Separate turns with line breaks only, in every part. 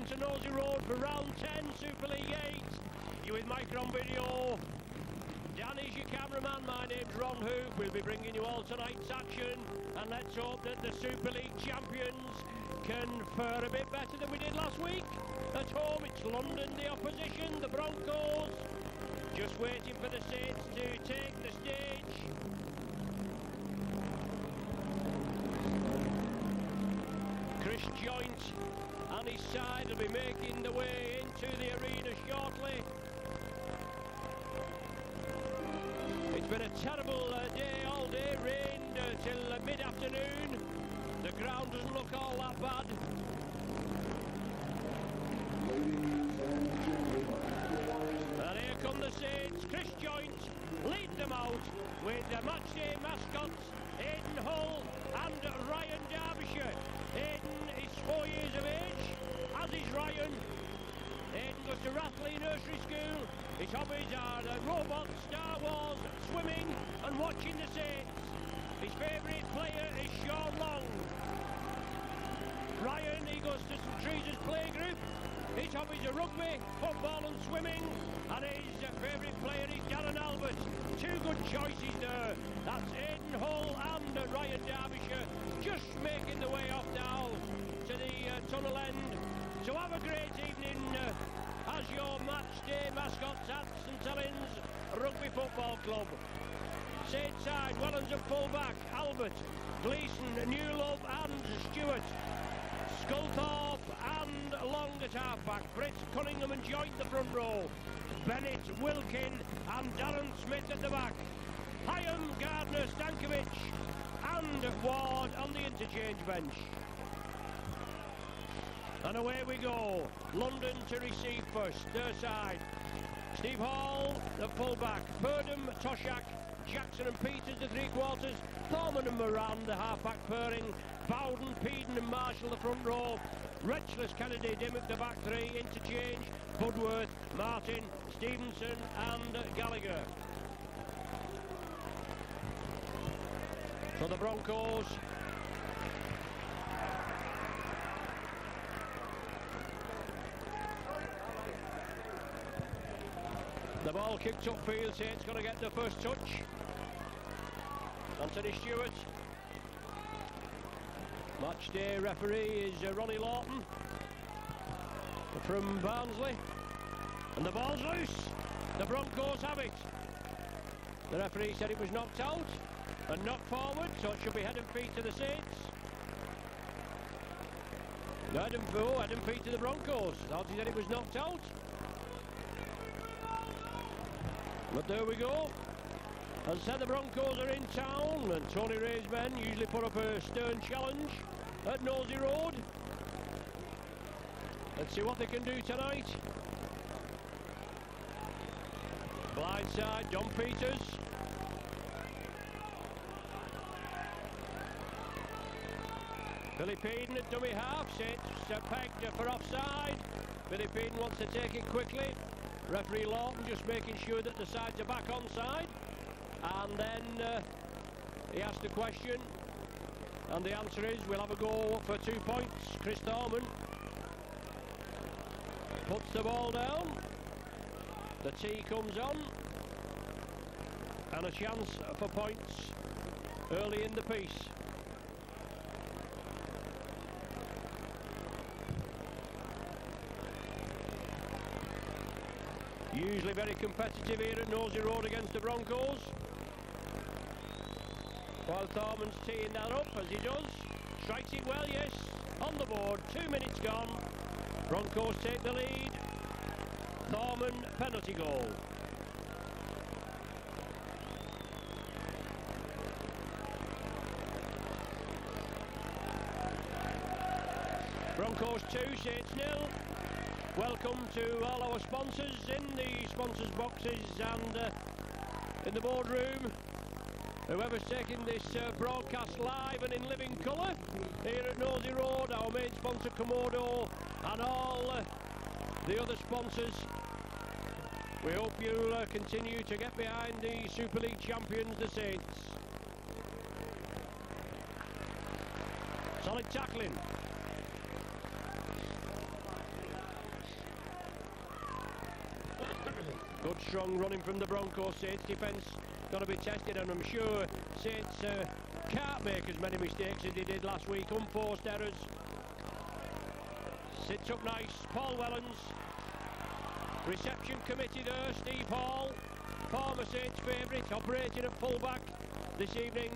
to Nosey Road for round 10, Super League 8. You with Micro on video. Danny's your cameraman, my name's Ron Hoop. We'll be bringing you all tonight's action, and let's hope that the Super League champions can fare a bit better than we did last week. At home, it's London, the opposition, the Broncos. Just waiting for the Saints to take the stage. Chris Joynt and his side will be making the way into the arena shortly. It's been a terrible day all day, rained till mid-afternoon. The ground doesn't look all that bad. And here come the Saints. Chris Joynt leading them out with the matchday mascots Aidan Hull and Ryan Derbyshire. Aidan is 4 years of age, as is Ryan. Aidan goes to Rathley Nursery School. His hobbies are robots, Star Wars, swimming and watching the Saints. His favourite player is Sean Long. Ryan, he goes to St Teresa's playgroup. His hobbies are rugby, football and swimming. And his favourite player is Darren Albert. Two good choices there. That's Aidan Hull and Ryan Derbyshire. Just making the way off now to the tunnel end. So have a great evening as your match day mascots at St Helens Rugby Football Club. Saints side, Wellens at full back, Albert, Gleeson, Newlove and Stewart. Sculthorpe and Long at half-back, Britt, Cunningham and Joynt the front row. Bennett, Wilkin and Darren Smith at the back. Hyam, Gardner, Stankovic and Ward on the interchange bench. And away we go. London to receive first, their side. Steve Hall, the full-back. Purdham, Toshak, Jackson and Peters, the three-quarters. Thorman and Moran, the half-back pairing. Bowden, Peden and Marshall, the front row. Retchless, Kennedy, Dimmock, the back three. Interchange, Budworth, Martin, Stevenson and Gallagher. For the Broncos. The ball kicked upfield, Saints going to get the first touch. Anthony Stewart. Match day referee is Ronnie Lawton from Barnsley. And the ball's loose. The Broncos have it. The referee said it was knocked out and knocked forward, so it should be head and feet to the Saints. Head and feet to the Broncos. Thought he said it was knocked out. But there we go. As I said, the Broncos are in town, and Tony Ray's men usually put up a stern challenge at Nosey Road. Let's see what they can do tonight. Blindside, John Peters. Billy Peden at dummy half, Saints pegged for offside. Billy Peden wants to take it quickly. Referee Lawton just making sure that the sides are back onside. And then he asked a question, and the answer is we'll have a go for 2 points. Chris Thorman puts the ball down. The tee comes on, and a chance for points early in the piece. Usually very competitive here at Nosey Road against the Broncos. While Thorman's teeing that up, as he does. Strikes it well, yes. On the board, 2 minutes gone. Broncos take the lead. Thorman, penalty goal. Broncos 2, Saints 0. Welcome to all our sponsors in the sponsors boxes and in the boardroom. Whoever's taking this broadcast live and in living colour here at Nosey Road, our main sponsor Komodo and all the other sponsors. We hope you'll continue to get behind the Super League champions, the Saints. Solid tackling. Good strong running from the Broncos. Saints defence got to be tested, and I'm sure Saints can't make as many mistakes as they did last week. Unforced errors. Sits up nice, Paul Wellens. Reception committee there, Steve Hall, former Saints favourite, operating at full-back this evening.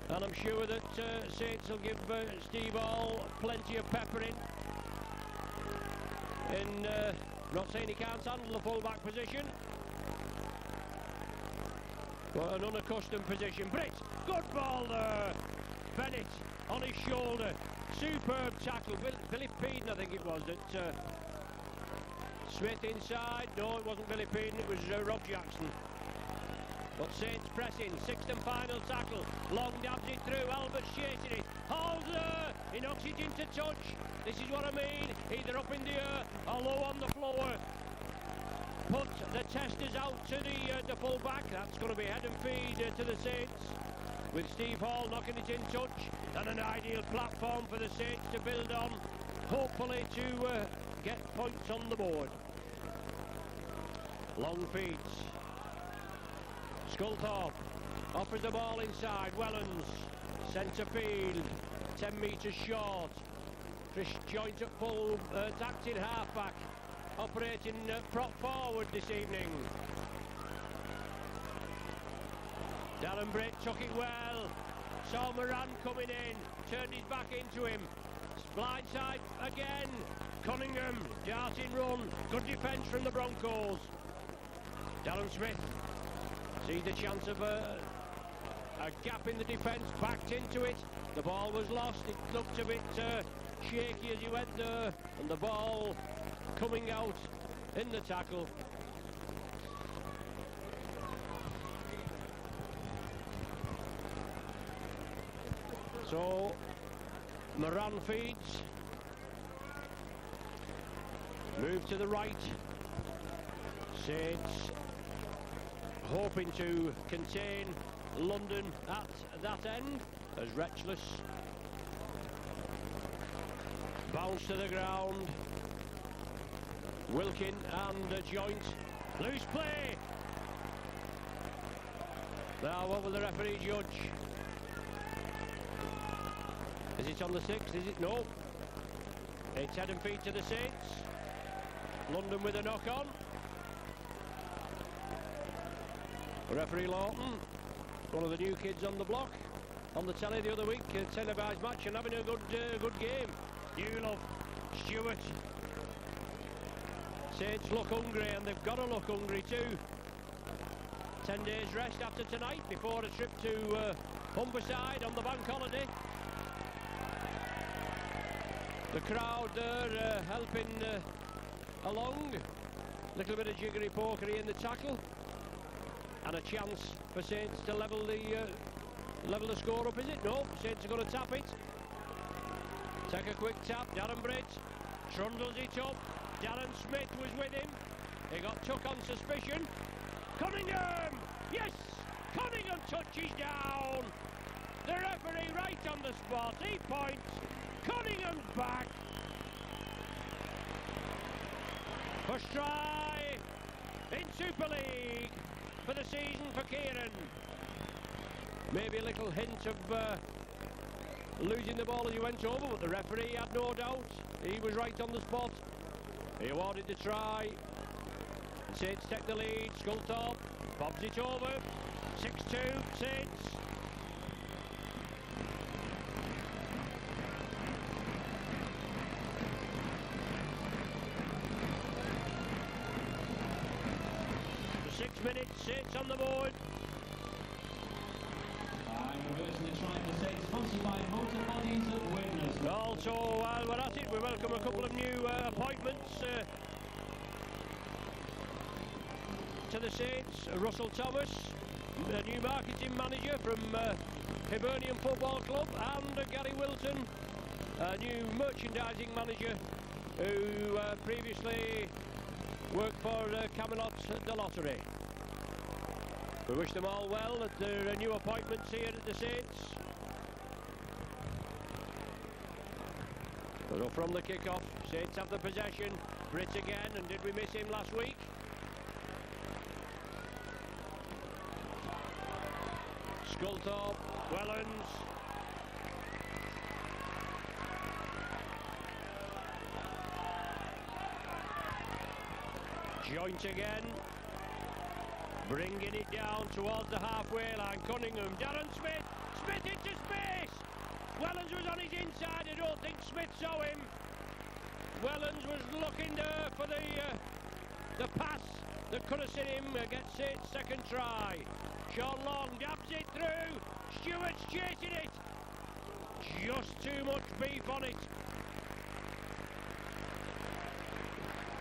And I'm sure that Saints will give Steve Hall plenty of peppering. Not saying he can't handle the full-back position, but an unaccustomed position. Britt, good ball there. Bennett on his shoulder. Superb tackle. Billy Peden, I think it was, that Smith inside. No, it wasn't Billy Peden, it was Rob Jackson. But Saints pressing, sixth and final tackle. Long dabs it through, Albert's chasing it. Hall's there, he knocks it into touch. This is what I mean, either up in the air or low on the floor. Put the testers out to the full-back. That's going to be head and feed to the Saints, with Steve Hall knocking it in touch. And an ideal platform for the Saints to build on, hopefully to get points on the board. Long feeds. Sculthorpe offers the ball inside. Wellens, centre field, 10 metres short. Chris Joint at full, acting half-back, operating prop forward this evening. Darren Britt took it well. Saw Moran coming in, turned his back into him. Blindside again. Cunningham, darting run. Good defence from the Broncos. Darren Smith sees the chance of a gap in the defence, backed into it. The ball was lost. It looked a bit shaky as he went there, and the ball coming out in the tackle. So Moran feeds. Move to the right. Saints hoping to contain London at that end, as Retchless bounce to the ground. Wilkin and Joint. Loose play. Now what will the referee judge? Is it on the 6th? Is it? No. It's head and feet to the Saints. London with a knock on. Referee Lawton, one of the new kids on the block, on the telly the other week, televised match, and having a good game. Newlove, Stewart. Saints look hungry, and they've got to look hungry too. 10 days rest after tonight before a trip to Humberside on the bank holiday. The crowd there helping along. Little bit of jiggery-pokery in the tackle. And a chance for Saints to level the score up, is it? No, Saints are going to tap it. Take a quick tap, Darren Britt trundles it up. Darren Smith was with him. He got took on suspicion. Cunningham! Yes! Cunningham touches down! The referee right on the spot, he points. Cunningham's back. First try in Super League for the season for Kieran. Maybe a little hint of losing the ball as he went over, but the referee had no doubt. He was right on the spot. He awarded the try. Saints take the lead. Sculthorpe bobs it over. 6-2 Saints. For 6 minutes, Saints on the board. Also, while we're at it, we welcome a couple of new appointments to the Saints. Russell Thomas, a new marketing manager from Hibernian Football Club, and Gary Wilton, a new merchandising manager who previously worked for Camelot the Lottery. We wish them all well at their new appointments here at the Saints. So from the kick-off, Saints have the possession. Britt again, and did we miss him last week? Sculthorpe, Wellens. Joint again. Bringing it down towards the halfway line. Cunningham, Darren Smith. Smith into space. Wellens was on his inside. I don't think Smith saw him. Wellens was looking there for the pass that could have seen him against it. Second try. Sean Long dabs it through. Stewart's chasing it. Just too much beef on it.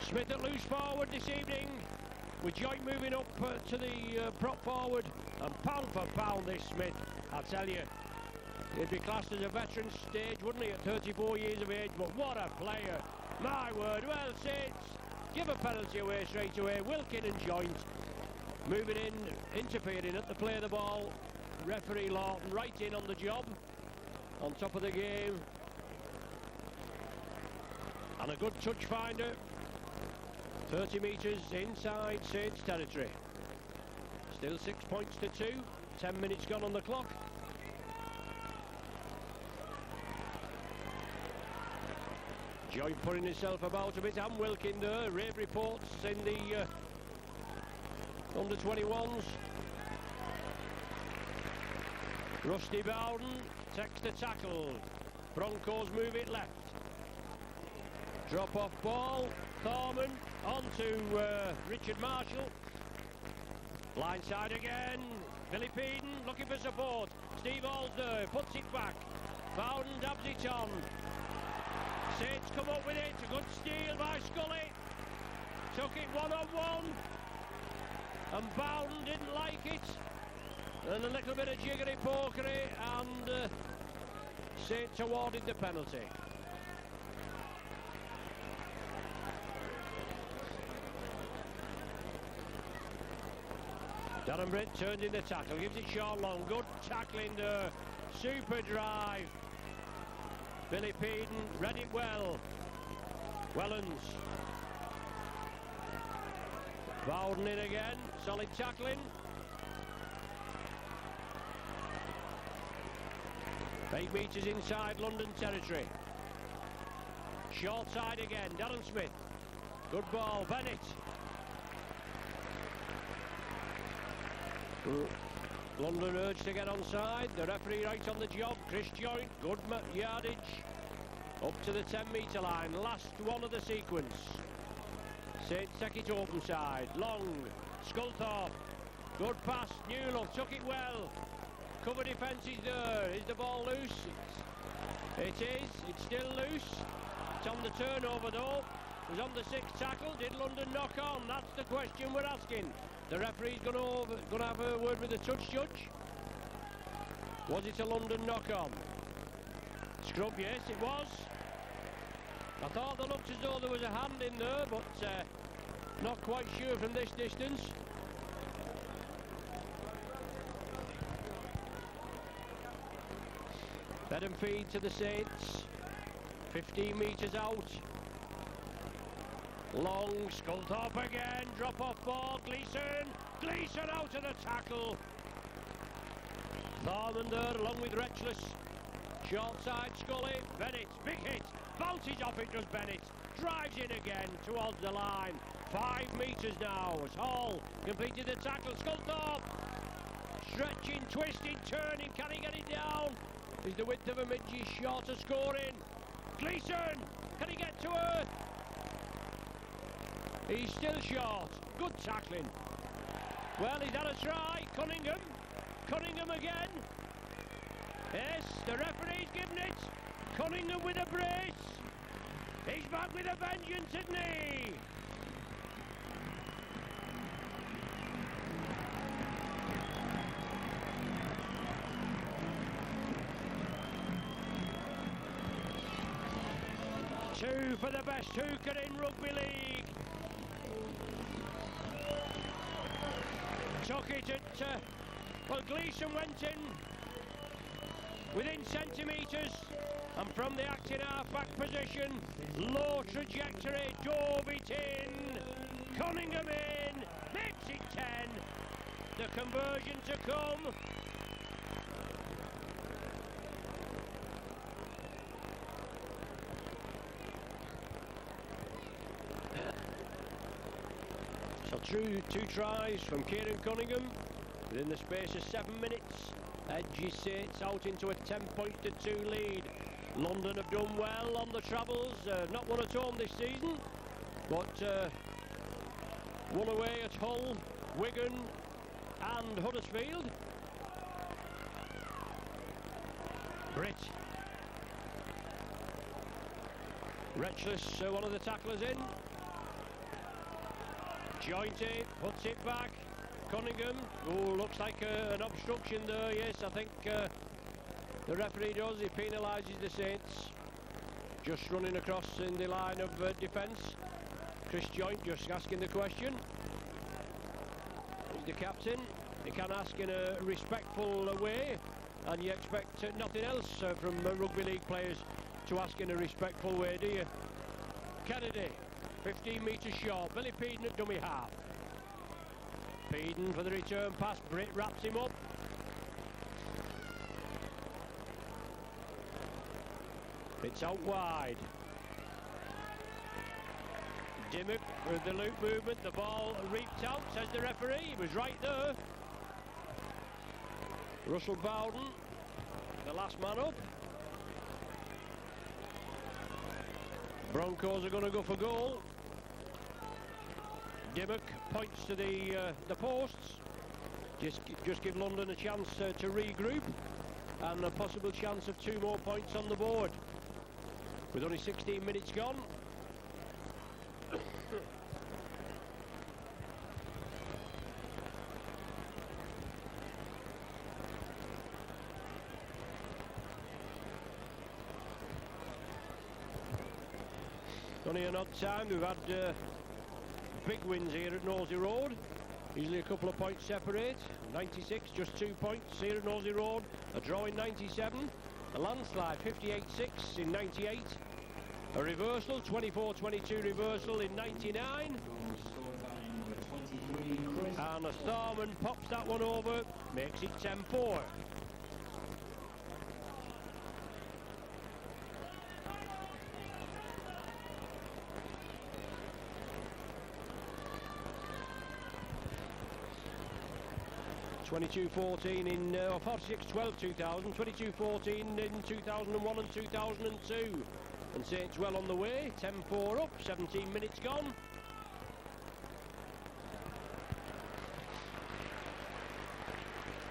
Smith at loose forward this evening, with Joint moving up to the prop forward, and pound for pound this Smith, I tell you. He'd be classed as a veteran stage, wouldn't he, at 34 years of age, but what a player. My word. Well, Saints give a penalty away straight away. Wilkin and Joint moving in, interfering at the play of the ball. Referee Lawton right in on the job, on top of the game. And a good touch finder. 30 metres inside Saints territory. Still 6 points to 2. 10 minutes gone on the clock. Joint putting himself about a bit, and Wilkin there. Rave reports in the under-21s. Rusty Bowden takes the tackle. Broncos move it left. Drop off ball. Thorman on to Richard Marshall. Blindside again. Billy Peden looking for support. Steve Hall's there, puts it back. Bowden dabs it on. Saints come up with it. A good steal by Scully. Took it one-on-one. And Bowden didn't like it. And a little bit of jiggery-pokery, and Saints awarded the penalty. Darren Britt turned in the tackle, gives it Sean Long. Good tackling there. Super drive. Billy Peden read it well. Wellens. Bowden in again. Solid tackling. 8 metres inside London territory. Short side again. Darren Smith. Good ball. Bennett. London urged to get onside. The referee right on the job. Chris Joint. Good yardage. Up to the 10-metre line. Last one of the sequence. Saints take it open side. Long. Sculthorpe. Good pass. Newlow took it well. Cover defence is there. Is the ball loose? It is. It's still loose. It's on the turnover though. It was on the 6th tackle. Did London knock on? That's the question we're asking. The referee's going to have a word with the touch judge. Was it a London knock-on? Scrub, yes, it was. I thought there looked as though there was a hand in there, but not quite sure from this distance. Bed and feed to the Saints. 15 metres out. Long, Sculthorpe again, drop off ball, Gleeson out of the tackle. Thorman there along with Retchless. Short side Scully, Bennett, big hit, bounces off it does Bennett, drives in again towards the line. 5 metres now as Hall completed the tackle. Sculthorpe, stretching, twisting, turning, can he get it down? Is the width of a midge short of scoring? Gleeson, can he get to her? He's still short. Good tackling. Well, he's had a try. Cunningham again. Yes, the referee's given it. Cunningham with a brace. He's back with a vengeance, isn't he? Two for the best hooker in rugby league. Took it at, well, Gleeson went in within centimetres, and from the acting half-back position, low trajectory, dove it in, Cunningham in, makes it 10, the conversion to come, Well, two tries from Kieran Cunningham within the space of 7 minutes. Edgy Saints out into a 10-point-2 lead. London have done well on the travels, not won at home this season, but won away at Hull, Wigan and Huddersfield. Britt. Retchless, one of the tacklers in. Jointy puts it back. Cunningham, oh, looks like an obstruction there. Yes, I think the referee does. He penalises the Saints. Just running across in the line of defence. Chris Joint just asking the question. He's the captain. He can ask in a respectful way, and you expect nothing else from rugby league players to ask in a respectful way, do you? Kennedy, 15 metres short. Billy Peden at dummy half. Peden for the return pass. Britt wraps him up. It's out wide. Dimmock with the loop movement. The ball reaped out, says the referee. He was right there. Russell Bowden, the last man up. Broncos are going to go for goal. Dimmock points to the posts. Just give London a chance to regroup, and a possible chance of 2 more points on the board. With only 16 minutes gone. Only an odd time. We've had big wins here at Nosey Road. Easily a couple of points separate. 96, just 2 points here at Nosey Road. A draw in 97. A landslide, 58-6 in 98. A reversal, 24-22 reversal in 99. And a Starman pops that one over, makes it 10-4. (22-14) in 46-12 2000, 22-14 in 2001 and 2002, and Saints well on the way. 10-4 up, 17 minutes gone.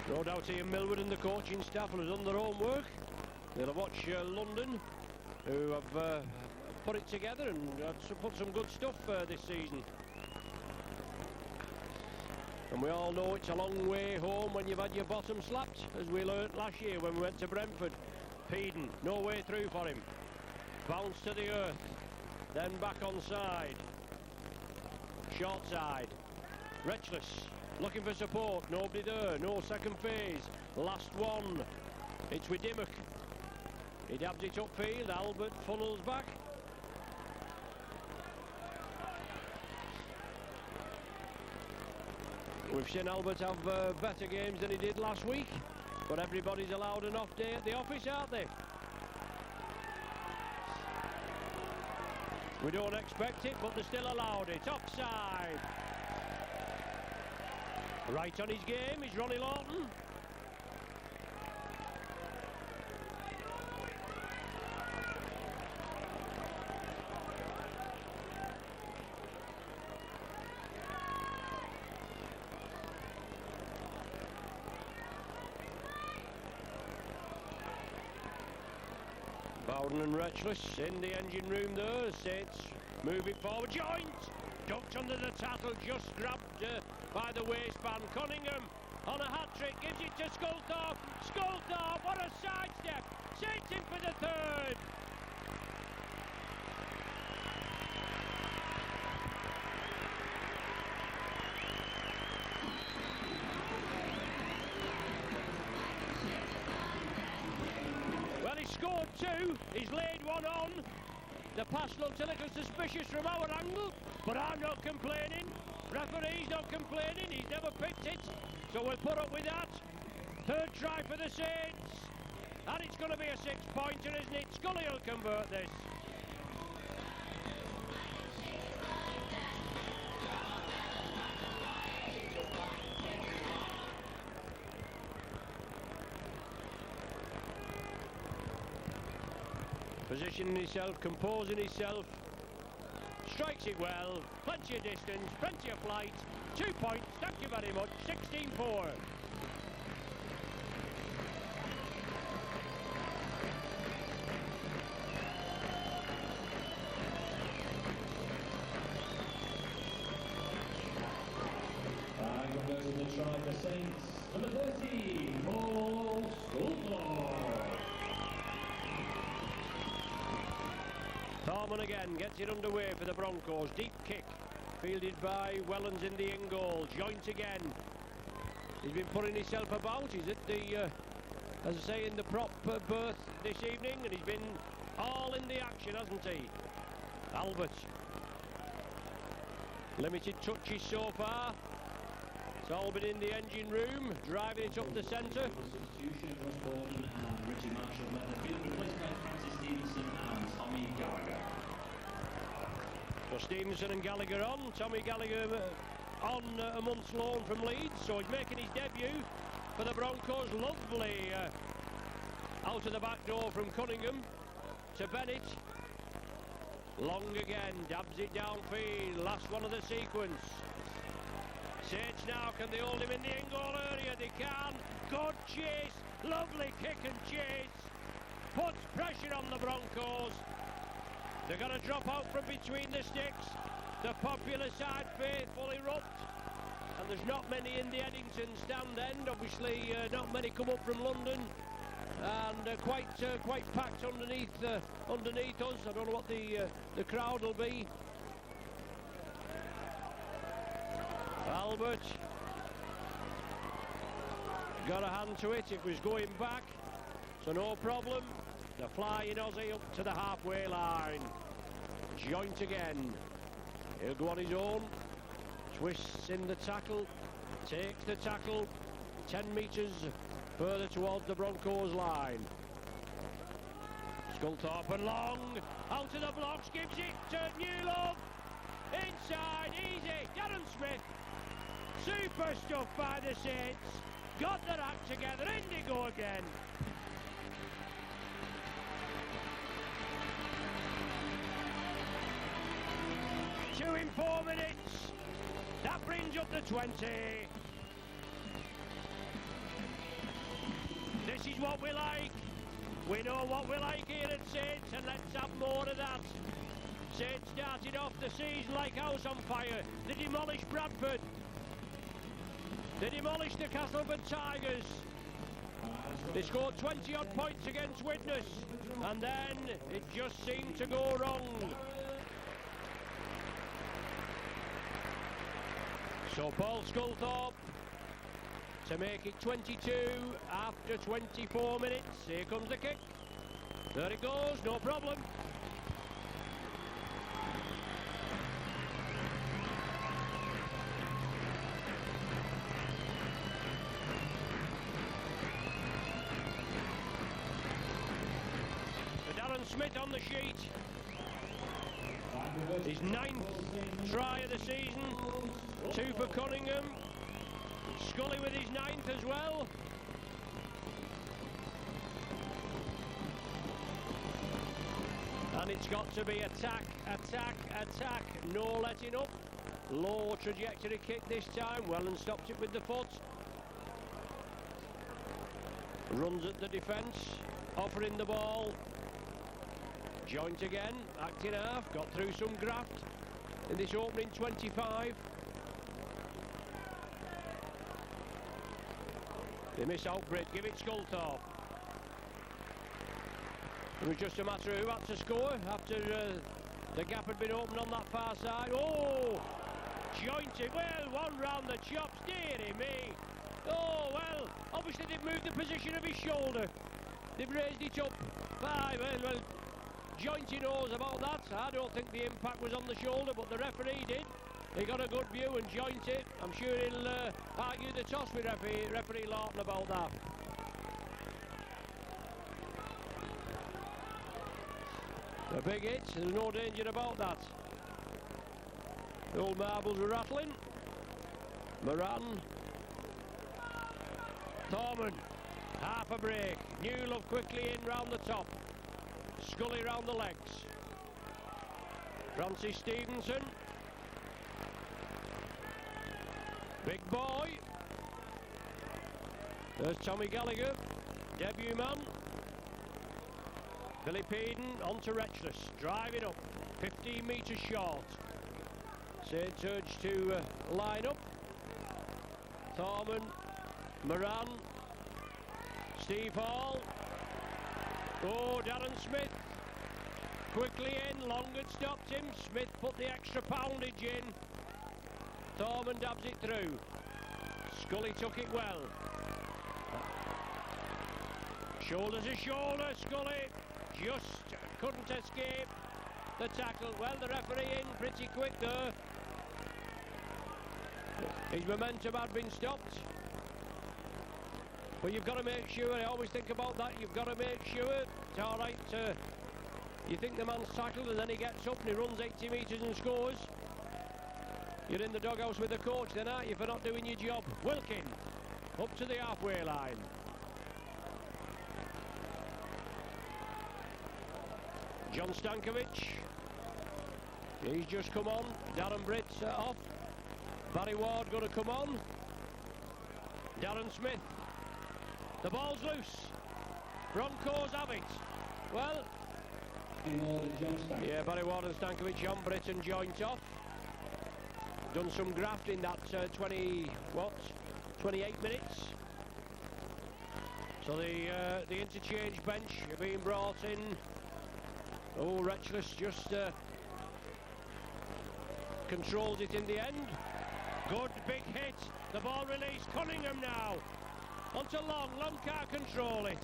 No doubt Ian Millward and the coaching staff will have done their homework. They'll have watched London, who have put it together and put some good stuff this season. And we all know it's a long way home when you've had your bottom slapped, as we learnt last year when we went to Brentford. Peden, no way through for him. Bounce to the earth, then back on side. Short side. Retchless, looking for support, nobody there, no second phase. Last one, it's with Dimmock. He dabs it upfield, Albert funnels back. We've seen Albert have better games than he did last week, but everybody's allowed an off day at the office, aren't they? We don't expect it, but they're still allowed it. Offside. Right on his game is Ronnie Lawton. Bowden and Retchless in the engine room there. Saints move it forward. Joint! Ducked under the tackle, just grabbed by the waistband. Cunningham on a hat-trick, gives it to Sculthorpe. Sculthorpe, what a sidestep! Saints in for the third! Scored 2, he's laid one on. The pass looked a little suspicious from our angle, but I'm not complaining. Referee's not complaining, he's never picked it, so we'll put up with that. Third try for the Saints, and it's going to be a 6-pointer, isn't it? Scully will convert this. Positioning himself, composing himself. Strikes it well. Plenty of distance, plenty of flight. 2 points, thank you very much. 16-4.
Goes to the try for Saints. Number 30, Paul Sculthorpe.
Thorman again gets it underway for the Broncos. Deep kick, fielded by Wellens in the in goal. Joint again. He's been putting himself about. He's at the, as I say, in the prop berth this evening, and he's been all in the action, hasn't he? Albert. Limited touches so far. It's all been in the engine room, driving it up the centre.
Substitution, Ross Borden and Richie Marshall left the field, replaced by Francis Stevenson and Tommy Gallagher.
So Stevenson and Gallagher on. Tommy Gallagher on a month's loan from Leeds, so he's making his debut for the Broncos. Lovely out of the back door from Cunningham to Bennett. Long again, dabs it downfield, last one of the sequence. Saints now, can they hold him in the in-goal area? They can. Good chase, lovely kick and chase. Puts pressure on the Broncos. They're going to drop out from between the sticks. The popular side faithful erupt. And there's not many in the Eddington stand end. Obviously, not many come up from London. And quite packed underneath us. I don't know what the crowd will be. Albert got a hand to it. It was going back, so no problem. The flying Aussie up to the halfway line. Joint again. He'll go on his own. Twists in the tackle. Takes the tackle 10 metres further towards the Broncos line. Sculthorpe and Long. Out of the blocks. Gives it to Newlove. Inside. Easy. Darren Smith. Super stuff by the Saints. Got their act together. In they go again. Two in 4 minutes. That brings up the 20. This is what we like. We know what we like here at Saints, and let's have more of that. Saints started off the season like house on fire. They demolished Bradford. They demolished the Castleford Tigers. They scored 20-odd points against Widnes, and then it just seemed to go wrong. So Paul Sculthorpe to make it 22 after 24 minutes. Here comes the kick. There it goes, no problem. Smith on the sheet. His 9th try of the season. 2 for Cunningham. Scully with his 9th as well. And it's got to be attack, attack, attack. No letting up. Low trajectory kick this time. Wellens stopped it with the foot. Runs at the defence. Offering the ball. Joint again, acting half, got through some graft in this opening 25. They miss Outbridge, give it Sculthorpe. It was just a matter of who had to score after the gap had been opened on that far side. Oh, Jointed, well, one round the chops, dearie me. Oh, well, obviously they've moved the position of his shoulder. They've raised it up. Well, Jointy knows about that. I don't think the impact was on the shoulder, but the referee did. He got a good view and Jointy. I'm sure he'll argue the toss with referee Lawton about that. A big hit, there's no danger about that. The old marbles were rattling. Moran. Thorman. Half a break. Newlove quickly in round the top. Scully round the legs. Francis Stevenson. Big boy. There's Tommy Gallagher, debut man. Billy Peden onto Retchless, driving up, 15 metres short. Saints urge to line up. Thorman, Moran, Steve Hall. Oh, Darren Smith. Quickly in, Long had stopped him. Smith put the extra poundage in. Thorman dabs it through. Scully took it well. Shoulder to shoulder, Scully just couldn't escape the tackle. Well, the referee in pretty quick there. His momentum had been stopped. But you've got to make sure, I always think about that, you've got to make sure it's all right. You think the man's tackled and then he gets up and he runs 80 metres and scores. You're in the doghouse with the coach then, aren't you, for not doing your job. Wilkin, up to the halfway line. John Stankovic, he's just come on. Darren Britt off. Barry Ward going to come on. Darren Smith. The ball's loose. Broncos have it. Well, yeah, Barry Ward and Stankovic, John Britton joint off. Done some graft in that 28 minutes. So the interchange bench are being brought in. Oh, Retchless just controls it in the end. Good big hit. The ball released. Cunningham now. Onto Long. Long can't control it.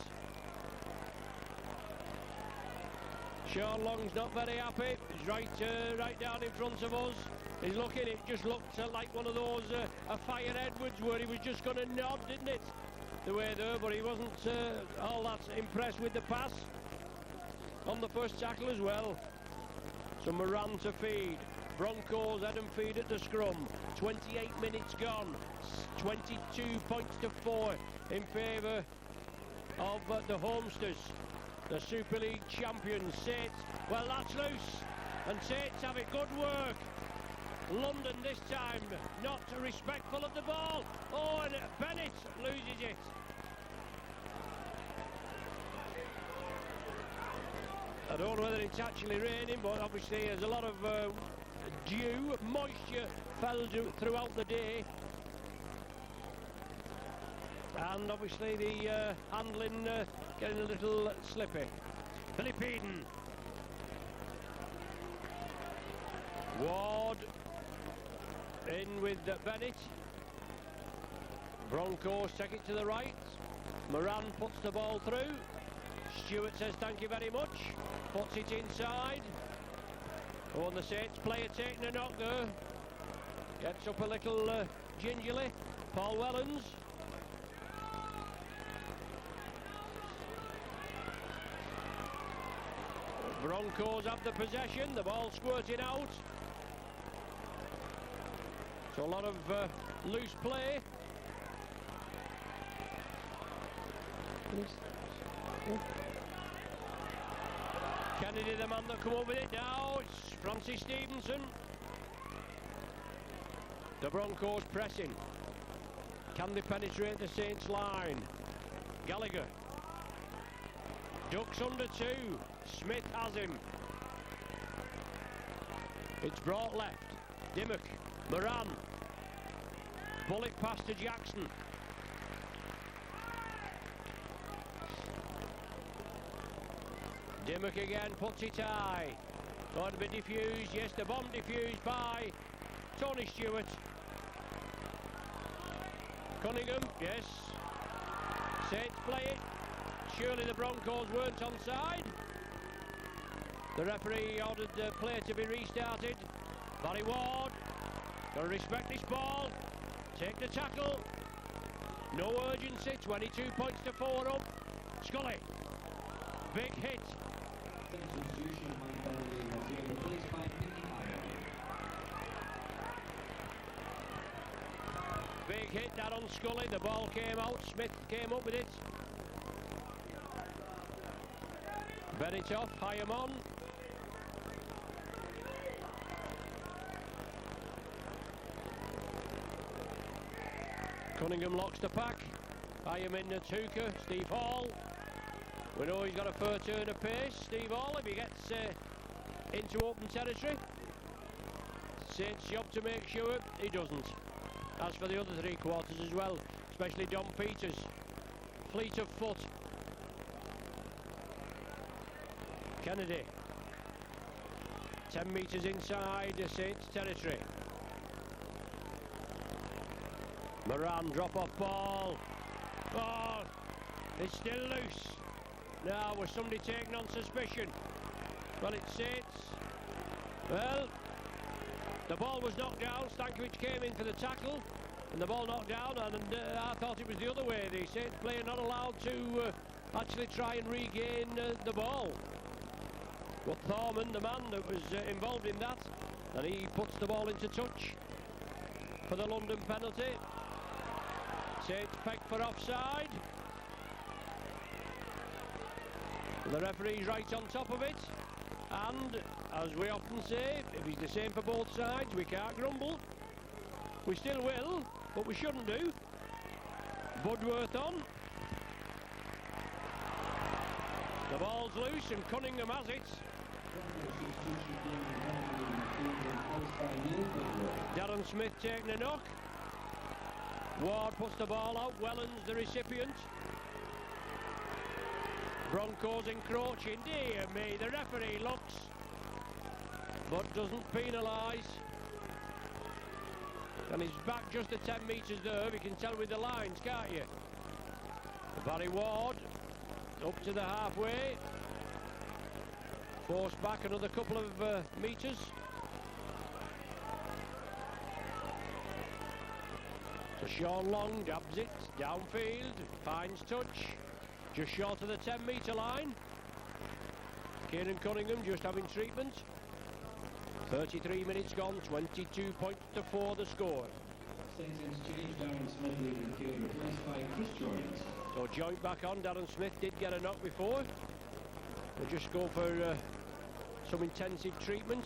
Sean Long's not very happy. He's right down in front of us. He's looking. It just looked like one of those a Fire Edwards where he was just going to nod, didn't it? The way there, but he wasn't all that impressed with the pass. On the first tackle as well. So Moran to feed. Broncos head and feed at the scrum. 28 minutes gone. 22 points to 4 in favour of the Homesters. The Super League champions. Saints, well, that's loose. And Saints have it. Good work. London this time not respectful of the ball. Oh, and Bennett loses it. I don't know whether it's actually raining, but obviously there's a lot of dew, moisture fell throughout the day. And obviously the handling getting a little slippy. Billy Peden. Ward in with Bennett. Broncos take it to the right. Moran puts the ball through. Stewart says thank you very much. Puts it inside. Oh, and the Saints player taking a knock there. Gets up a little gingerly. Paul Wellens. Broncos have the possession. The ball squirting out. So a lot of loose play. Kennedy, the man that come up with it now. It's Francis Stevenson. The Broncos pressing. Can they penetrate the Saints line? Gallagher. Ducks under 2. Smith has him. It's brought left. Dimmock. Moran. Bullock pass to Jackson. Dimmock again puts it high. Going to be diffused. Yes, the bomb diffused by Tony Stewart. Cunningham, yes. Saints play it. Surely the Broncos weren't onside. The referee ordered the play to be restarted. Barry Ward. Got to respect this ball. Take the tackle. No urgency. 22 points to 4 up. Scully. Big hit. Big hit that on Scully. The ball came out. Smith came up with it. Bennett off, Hyam on. Cunningham locks the pack. Hyam in the Tuka, Steve Hall. We know he's got a fair turn of pace, Steve Hall, if he gets into open territory. Saint's job to make sure he doesn't. As for the other three quarters as well, especially Dom Peters. Fleet of foot. Kennedy. 10 metres inside the Saints territory. Moran, drop-off ball. Ball. It's still loose. Now, was somebody taken on suspicion? Well, it's Saints. Well, the ball was knocked down. Stankovic came in for the tackle, and the ball knocked down, and I thought it was the other way. The Saints player not allowed to actually try and regain the ball. But Thorman, the man that was involved in that, and he puts the ball into touch for the London penalty. Saints pegged for offside. The referee's right on top of it, and as we often say, if he's the same for both sides, we can't grumble. We still will, but we shouldn't do. Budworth on. The ball's loose and Cunningham has it. Darren Smith taking a knock. Ward puts the ball out, Wellens the recipient. Broncos encroaching, dear me, the referee looks, but doesn't penalise. And he's back just at 10 metres there, you can tell with the lines, can't you? Barry Ward, up to the halfway. Forced back another couple of metres. So Sean Long dabs it, downfield, finds touch. Just short of the 10-metre line. Kieran Cunningham just having treatment. 33 minutes gone, 22 points to 4 the score. So joint back on, Darren Smith did get a knock before. We'll just go for some intensive treatment.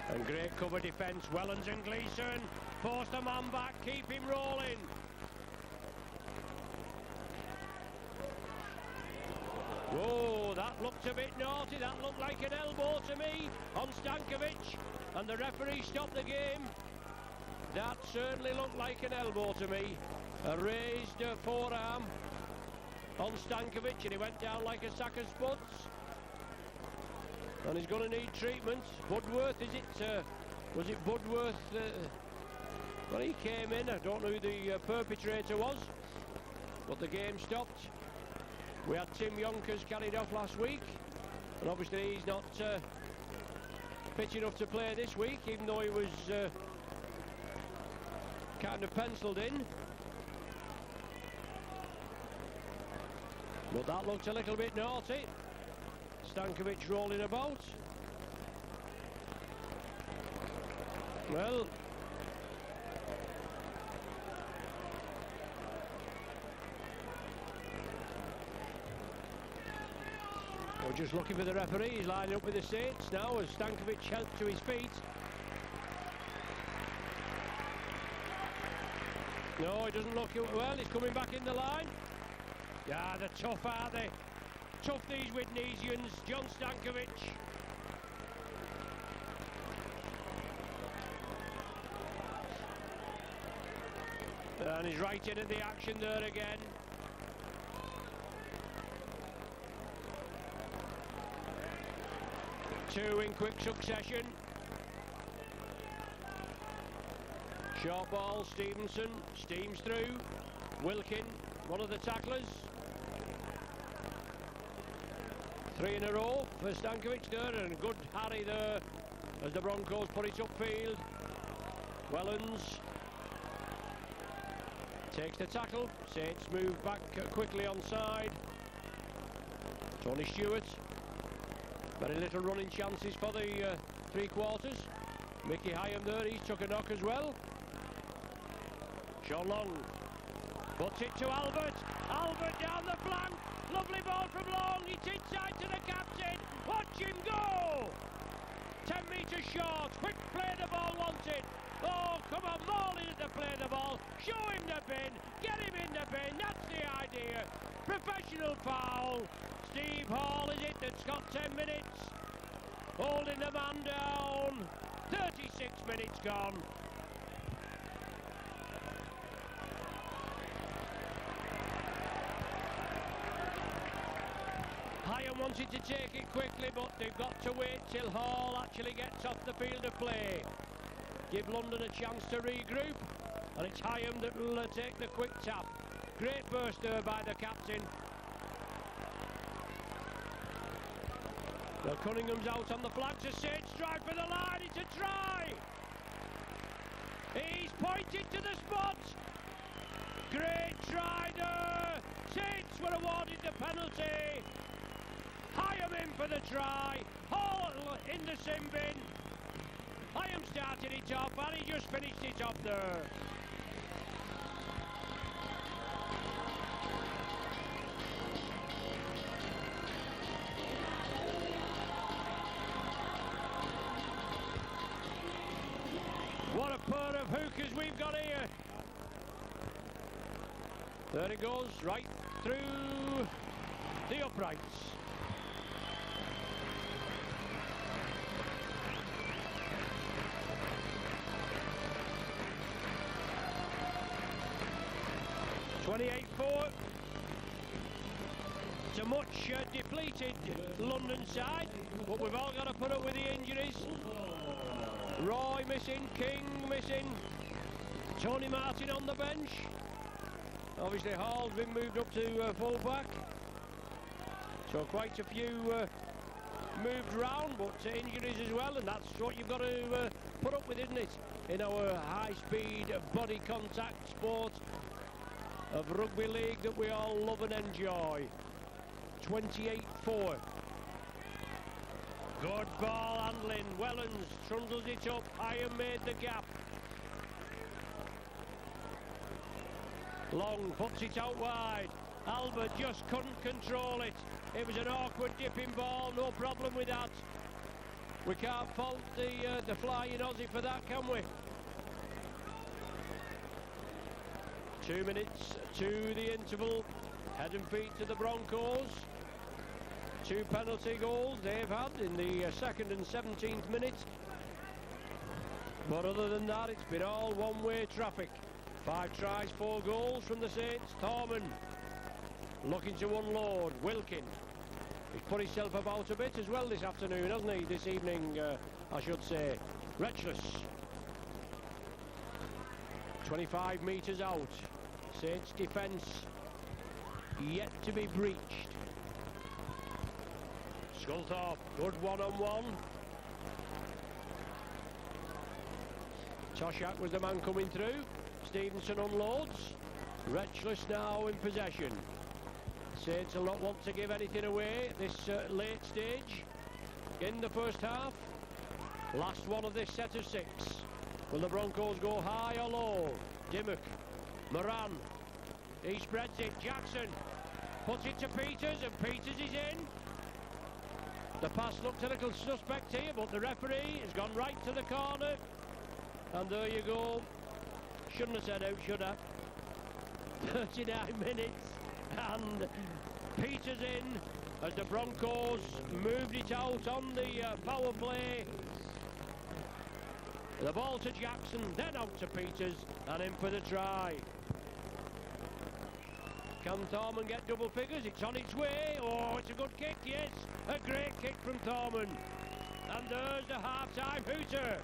And great cover defence, Wellens and Gleeson. Force the man back, keep him rolling. Whoa, that looked a bit naughty, that looked like an elbow to me on Stankovic. And the referee stopped the game. That certainly looked like an elbow to me. A raised forearm on Stankovic, and he went down like a sack of spuds. And he's going to need treatment. Budworth, is it? Was it Budworth? Well, he came in. I don't know who the perpetrator was, but the game stopped. We had Tim Yonkers carried off last week, and obviously he's not fit enough to play this week, even though he was kind of penciled in. But that looked a little bit naughty. Stankovic rolling about. Well, we're just looking for the referee. He's lining up with the Saints now as Stankovic helped to his feet. No, he doesn't look well. He's coming back in the line. Yeah, they're tough, aren't they? Tough, these Widnesians. John Stankovic. And he's right in at the action there again. Two in quick succession. Short ball, Stevenson steams through. Wilkin, one of the tacklers. 3 in a row for Stankovic there, and a good harry there as the Broncos put it upfield. Wellens takes the tackle. Saints move back quickly onside. Tony Stewart. Very little running chances for the three quarters. Mickey Hyam there, he's took a knock as well. Sean Long. Puts it to Albert. Albert down the flank. Lovely ball from long. It's inside to the captain. Watch him go. 10 metres short. Quick play the ball wanted. Oh, come on, Morley to play the ball. Show him the bin. Get him in the bin. That's the idea. Professional foul. Steve Hall is it that's got 10 minutes. Holding the man down. 36 minutes gone. Hyam wanted to take it quickly, but they've got to wait till Hall actually gets off the field of play. Give London a chance to regroup, and it's Hyam that will take the quick tap. Great burst there by the captain. Well, Cunningham's out on the flank to Saints, drive for the line, it's a try! He's pointed to the spot! Great try there! Saints were awarded the penalty! Hyam in for the try, Hall in the sin bin. Hyam started it off and he just finished it off there. What a pair of hookers we've got here. There it goes, right through the uprights. (28-4). It's a much depleted London side, but we've all got to put up with the injuries. Roy missing, King missing, Tony Martin on the bench. Obviously Hall's been moved up to full-back. So quite a few moved round, but injuries as well, and that's what you've got to put up with, isn't it? In our high-speed body contact sport of rugby league that we all love and enjoy. 28-4. Good ball handling. Wellens trundles it up. Hyam made the gap. Long puts it out wide. Albert just couldn't control it. It was an awkward dipping ball. No problem with that. We can't fault the flying Aussie for that, can we? 2 minutes to the interval. Head and feet to the Broncos. 2 penalty goals they've had in the 2nd and 17th minute. But other than that, it's been all one-way traffic. 5 tries, 4 goals from the Saints. Thorman looking to unload. Wilkin. He's put himself about a bit as well this afternoon, hasn't he? This evening, I should say. Retchless. 25 metres out. Saints defence yet to be breached. Sculthorpe, good one-on-one. Toshak was the man coming through. Stevenson unloads. Retchless now in possession. Saints will not want to give anything away at this late stage in the first half. Last one of this set of 6. Will the Broncos go high or low? Dimmock, Moran, he spreads it. Jackson puts it to Peters, and Peters is in. The pass looked a little suspect here, but the referee has gone right to the corner. And there you go. Shouldn't have said out, should have. 39 minutes, and Peters in as the Broncos moved it out on the power play. The ball to Jackson, then out to Peters, and in for the try. Can Thorman get double figures? It's on its way. Oh, it's a good kick, yes. A great kick from Thorman. And there's the half-time hooter.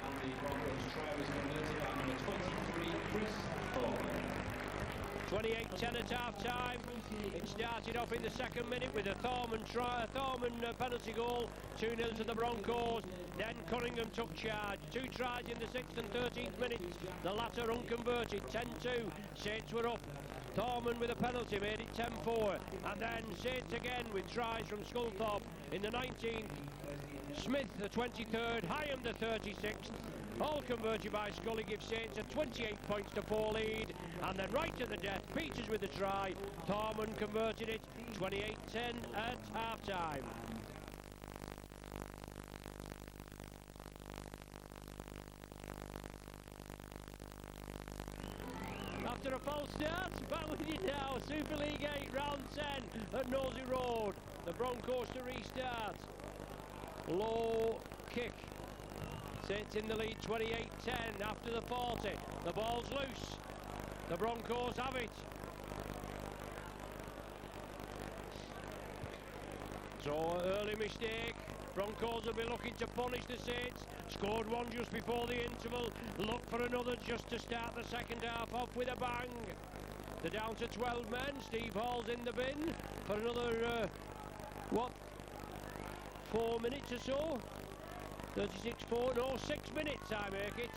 And the Broncos try was converted by number 23, Chris Thorman.
28-10 at half-time. It started off in the 2nd minute with a Thorman penalty goal. 2-0 to the Broncos. Then Cunningham took charge. 2 tries in the 6th and 13th minutes. The latter unconverted. 10-2. Saints were up. Thorman with a penalty made it 10-4. And then Saints again with tries from Sculthorpe in the 19th. Smith the 23rd, Hyam the 36th. All converted by Scully gives Saints a 28 points to 4 lead. And then right to the death, Peters with the try. Thorman converted it 28-10 at half-time. After a false start, back with you now. Super League 8, round 10 at Nosey Road. The Broncos to restart. Low kick. Saints in the lead, 28-10 after the 40. The ball's loose. The Broncos have it. So, early mistake. Broncos will be looking to punish the Saints. Scored one just before the interval. Look for another just to start the second half off with a bang. They're down to 12 men. Steve Hall's in the bin for another, 4 minutes or so? 36-4, no, 6 minutes I make it.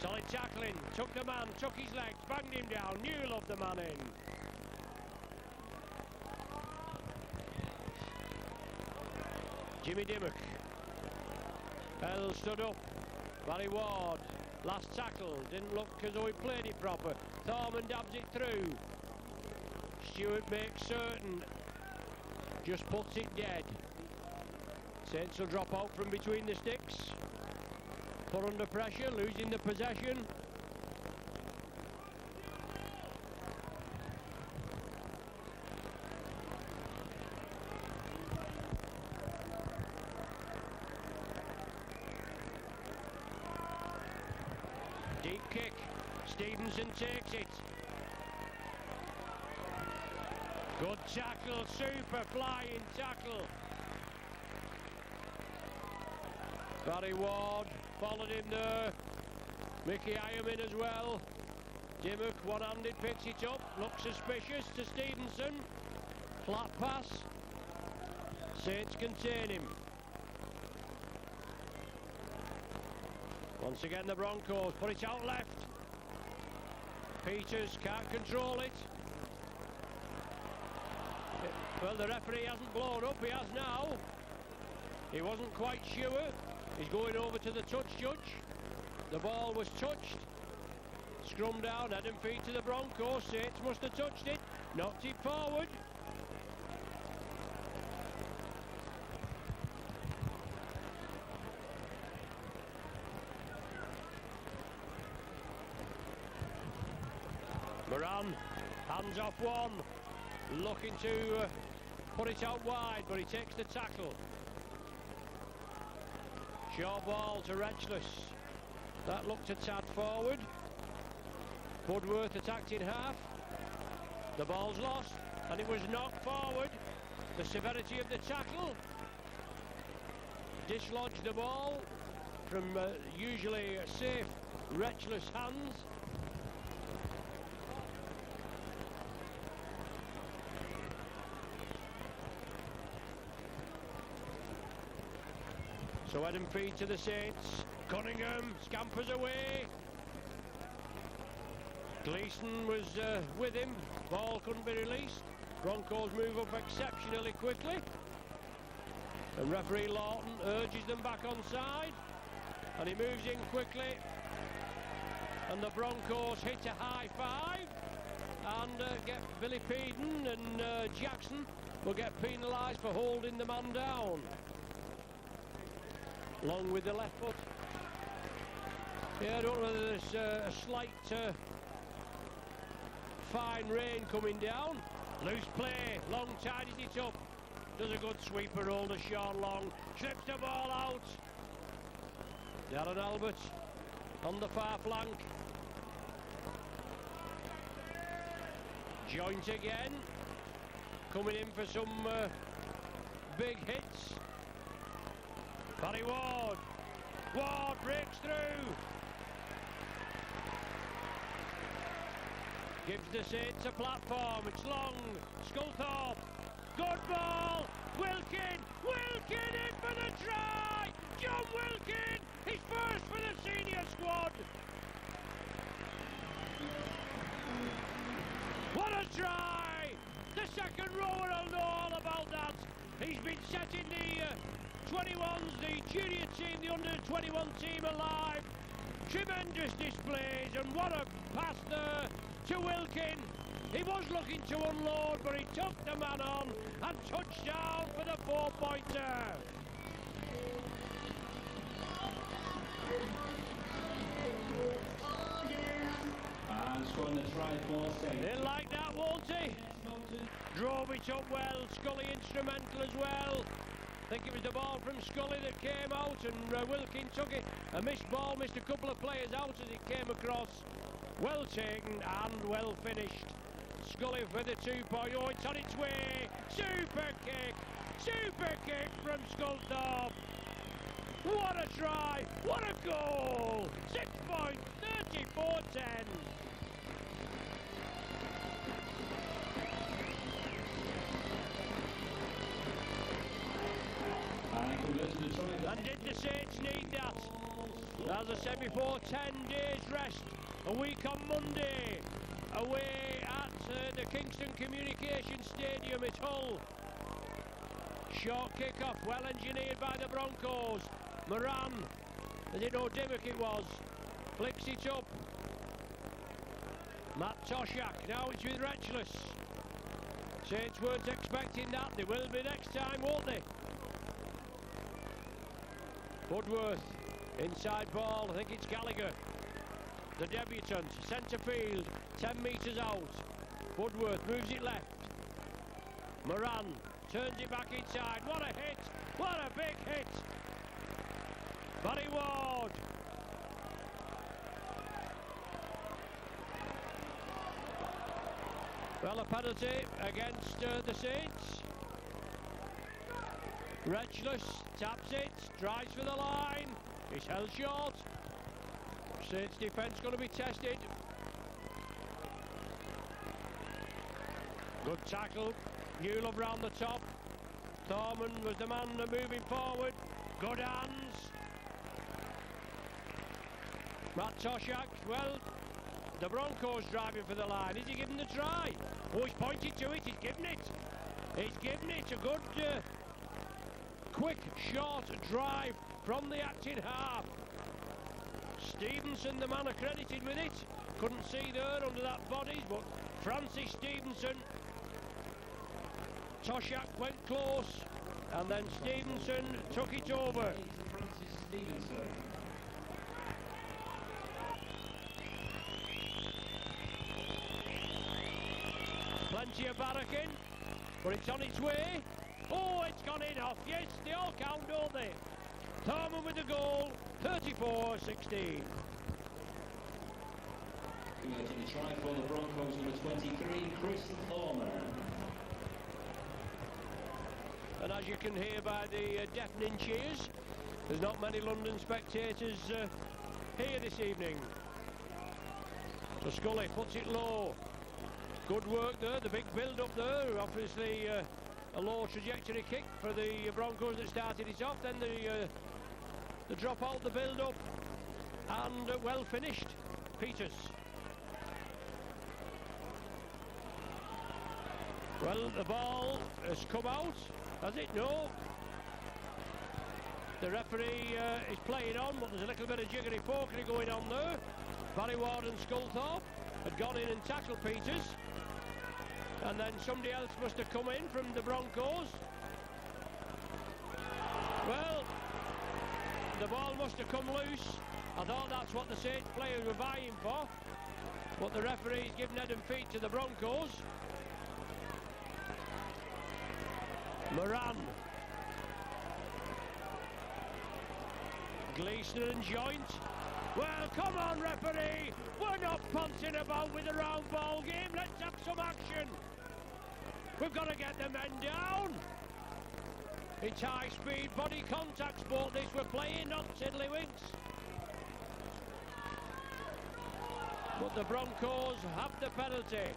Solid tackling, took the man, took his legs, banged him down. Newell of the man in. Jimmy Dimmock. Bell stood up. Barry Ward. Last tackle. Didn't look as though he played it proper. Thorman dabs it through. Stewart makes certain. Just puts it dead. Saints will drop out from between the sticks. Put under pressure, losing the possession. Deep kick. Stevenson takes it. Good tackle, super flying tackle. Barry Ward followed him there. Mickey Hyam in as well. Dimmock one-handed picks it up. Looks suspicious to Stevenson. Flat pass. Saints contain him. Once again the Broncos put it out left. Peters can't control it. Well, the referee hasn't blown up, he has now. He wasn't quite sure. He's going over to the touch judge. The ball was touched. Scrum down, head and feet to the Broncos. Saints must have touched it. Knocked it forward. Moran, hands off one. Looking to put it out wide, but he takes the tackle. Short ball to Retchless. That looked a tad forward. Budworth attacked in half. The ball's lost, and it was knocked forward. The severity of the tackle dislodged the ball from usually safe Retchless hands. So head and feet to the Saints. Cunningham scampers away. Gleeson was with him. Ball couldn't be released. Broncos move up exceptionally quickly. And referee Lawton urges them back on side. And he moves in quickly. And the Broncos hit a high five. And get Billy Peden and Jackson will get penalised for holding the man down. Long with the left foot. Yeah, I don't know whether there's a slight fine rain coming down. Loose play, Long tidied it up. Does a good sweeper roll to Sean Long. Slips the ball out. Darren Albert on the far flank. Joint again. Coming in for some big hits. Barry Ward. Ward breaks through. Gives the Saints a platform. It's Long. Sculthorpe. Good ball. Wilkin. Wilkin in for the try. John Wilkin. He's first for the senior squad. try! The second rower will know all about that. He's been setting the 21s, the junior team, the under-21 team alive. Tremendous displays, and what a pass there to Wilkin. He was looking to unload, but he took the man on and touched down for the 4-pointer.
And scoring the try for Saint.
He'll like that, won't he? Drove it up well, Scully instrumental as well. I think it was the ball from Scully that came out, and Wilkin took it. A missed ball, missed a couple of players out as it came across. Well taken and well finished. Scully for the 2-point. Oh, it's on its way. Super kick from Sculthorpe. What a try, what a goal. 6 points, 34-10. And did the Saints need that? As I said before, 10 days rest. A week on Monday. Away at the Kingston Communication Stadium at Hull. Short kick-off, well engineered by the Broncos. Moran, I didn't know Dimmock it was. Flicks it up. Matt Toshak, now it's with Retchless. Saints weren't expecting that. They will be next time, won't they? Woodworth, inside ball, I think it's Gallagher. The debutant, centre field, 10 metres out. Woodworth moves it left. Moran turns it back inside. What a hit! What a big hit! Barry Ward. Well, a penalty against the Saints. Retchless taps it, drives for the line. He's held short. Saints defence going to be tested. Good tackle. Newlove round the top. Thorman was the man moving forward. Good hands. Matt Toshak, well, the Broncos driving for the line. Is he giving the try? Oh, he's pointed to it. He's given it. He's given it a good, quick, short drive from the acting half. Stevenson, the man accredited with it. Couldn't see there under that body, but Francis Stevenson. Toshak went close, and then Stevenson took it over.
Francis Stevenson.
Plenty of barracking, but it's on its way. Oh, it's gone in off. Yes, they all count, don't they? Thorman with the goal, 34-16.
Converting the try for the Broncos, number 23, Chris Thorman.
And as you can hear by the deafening cheers, there's not many London spectators here this evening. So Scully puts it low. Good work there, the big build-up there. Obviously a low trajectory kick for the Broncos that started it off. Then the drop out, the build-up, and well finished. Peters. Well, the ball has come out. Has it? No. The referee is playing on, but there's a little bit of jiggery-pokery going on there. Barry Ward and Sculthorpe had gone in and tackled Peters. And then somebody else must have come in from the Broncos. Well, the ball must have come loose. I thought that's what the Saints players were vying for. But the referee's given head and feet to the Broncos. Moran. Gleeson and Joint. Well, come on, referee. We're not punting about with a round ball game. Let's have some action. We've got to get the men down. It's high-speed body contact sport this we're playing, not tiddlywinks. But the Broncos have the penalty.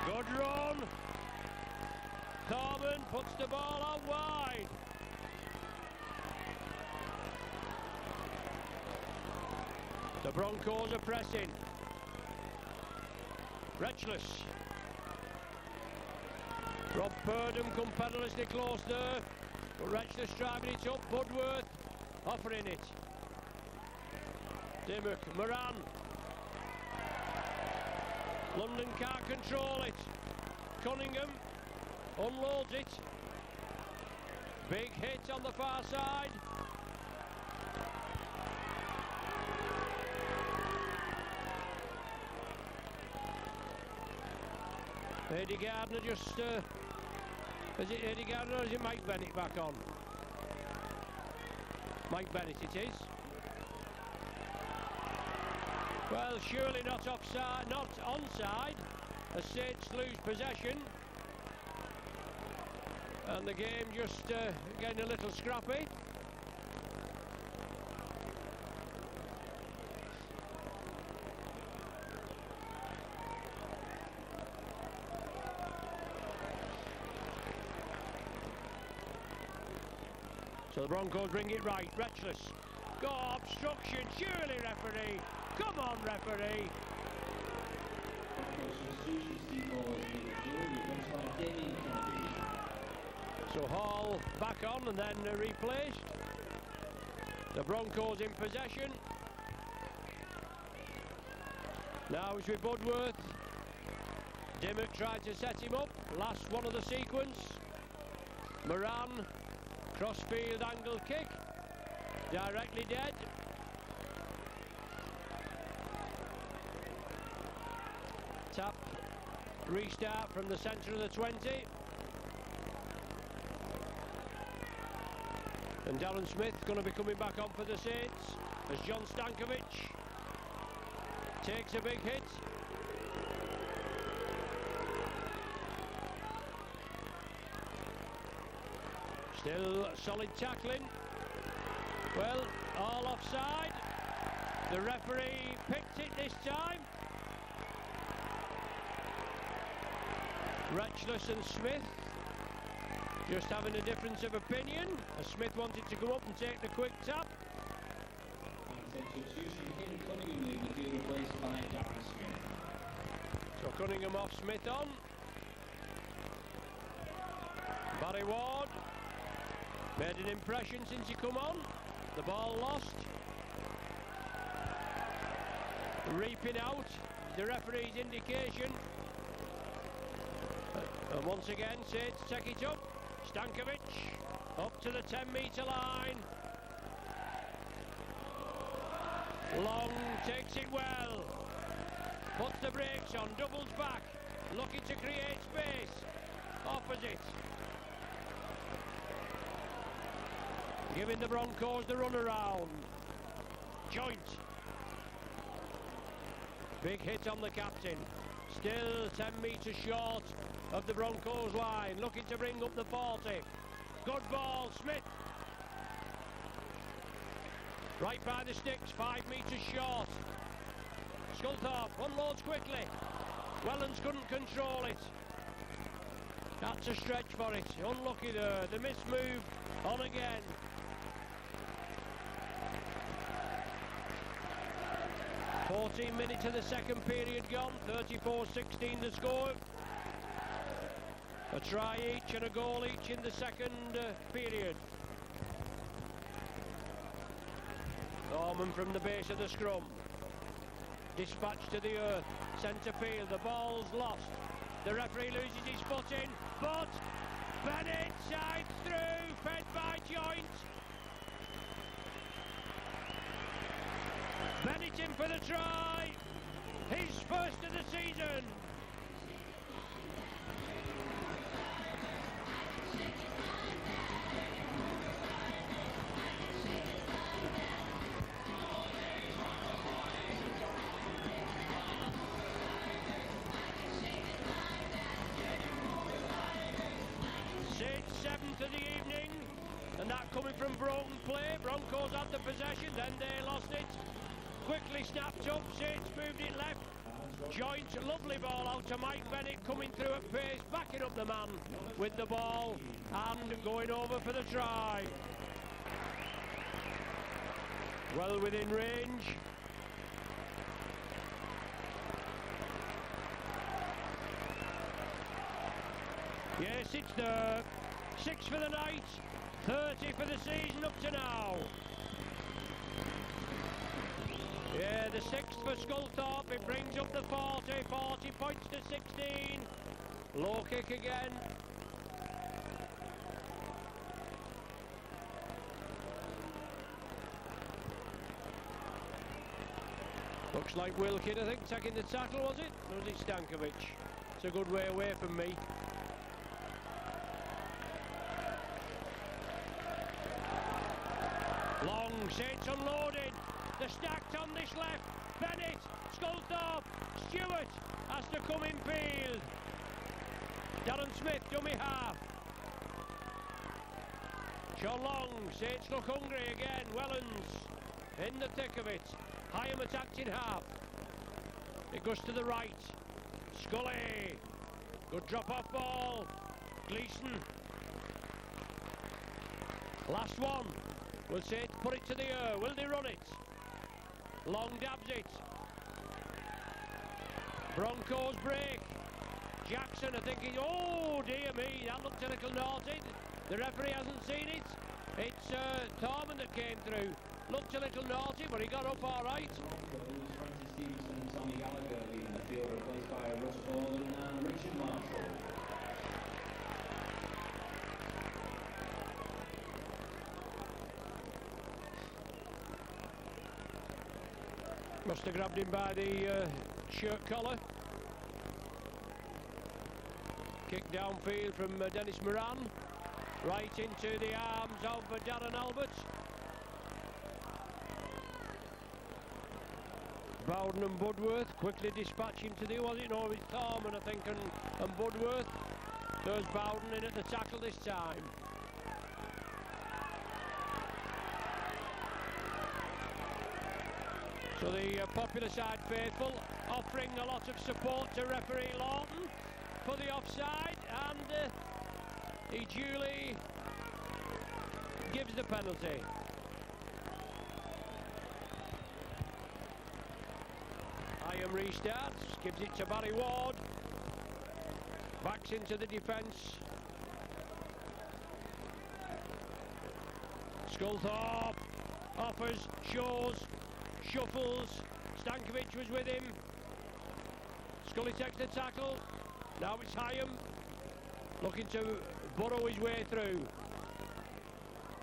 Good run. Thorman puts the ball out wide. The Broncos are pressing. Retchless. Rob Purdom come perilously close there, but Retchless driving it up. Budworth offering it. Dimmock, Moran. London can't control it. Cunningham unloads it. Big hit on the far side. Eddie Gardner just... is it Eddie Gardner or is it Mike Bennett back on? Mike Bennett it is. Well, surely not offside, not onside, as Saints lose possession. And the game just getting a little scrappy. So the Broncos bring it right. Retchless. Go, obstruction, surely referee. Come on, referee. So Hall back on and then replaced. The Broncos in possession. Now it's with Budworth. Dimmock tried to set him up. Last one of the sequence. Moran. Crossfield angle kick. Directly dead. Tap. Restart from the centre of the 20. And Darren Smith going to be coming back on for the Saints as John Stankovic takes a big hit. Still solid tackling. Well, all offside. The referee picked it this time. Retchless and Smith just having a difference of opinion, as Smith wanted to go up and take the quick tap. So Cunningham off, Smith on. Barry Ward made an impression since he come on. The ball lost. Reaping out, the referee's indication. And once again, Saints take it up. Stankovic up to the 10-metre line. Long takes it well. Puts the brakes on, doubles back. Looking to create space. Opposite. Giving the Broncos the run around. Joint. Big hit on the captain. Still 10 metres short of the Broncos line. Looking to bring up the 40. Good ball, Smith. Right by the sticks, 5 metres short. Sculthorpe unloads quickly. Wellens couldn't control it. That's a stretch for it. Unlucky there. The miss move on again. "14 minutes of the second period gone, 34-16 the score. A try each and a goal each in the second period. Norman from the base of the scrum. Dispatched to the earth, centre field, the ball's lost. The referee loses his foot in, but Bennett side through, fed by Joint. Bennett in for the try, his first of the season. Seventh of the evening, and that coming from broken play. Broncos had the possession, then they lost it. Quickly snapped up, Saints moved it left. Joint, lovely ball out to Mike Bennett, coming through at pace, backing up the man with the ball and going over for the try. Well within range. Yes, it's there. 6 for the night, 30 for the season up to now. Yeah, the 6th for Sculthorpe. It brings up the 40 points to 16. Low kick again. Looks like Wilkin, I think, taking the tackle, was it? Or was it Stankovic? It's a good way away from me. Long, Saints unloaded. They're stacked on this left. Bennett, Sculthorpe, Stewart has to come in field. Darren Smith, dummy half. Sean Long, Saints look hungry again. Wellens in the thick of it. Hyam attacked in half. It goes to the right. Scully. Good drop-off ball. Gleeson. Last one. Will Saints put it to the air? Will they run it? Long dabs it. Broncos break. Jackson, I think he... Oh, dear me, that looked a little naughty. The referee hasn't seen it. It's Thorman that came through. Looked a little naughty, but he got up all right.
Francis Stevenson and Tommy Gallagher leading the field, replaced by Russ Borden and Richard Marshall.
Must have grabbed him by the shirt collar. Kick downfield from Dennis Moran. Right into the arms of Darren Albert. Bowden and Budworth quickly dispatch him to the... Was it? No, it's Thorman, I think, and Budworth. There's Bowden in at the tackle this time. So the popular side faithful offering a lot of support to referee Lawton for the offside, and he duly gives the penalty. Hyam restarts, gives it to Barry Ward. Backs into the defence. Sculthorpe offers, shows, shuffles. Stankovic was with him. Scully takes the tackle. Now it's Hyam looking to burrow his way through.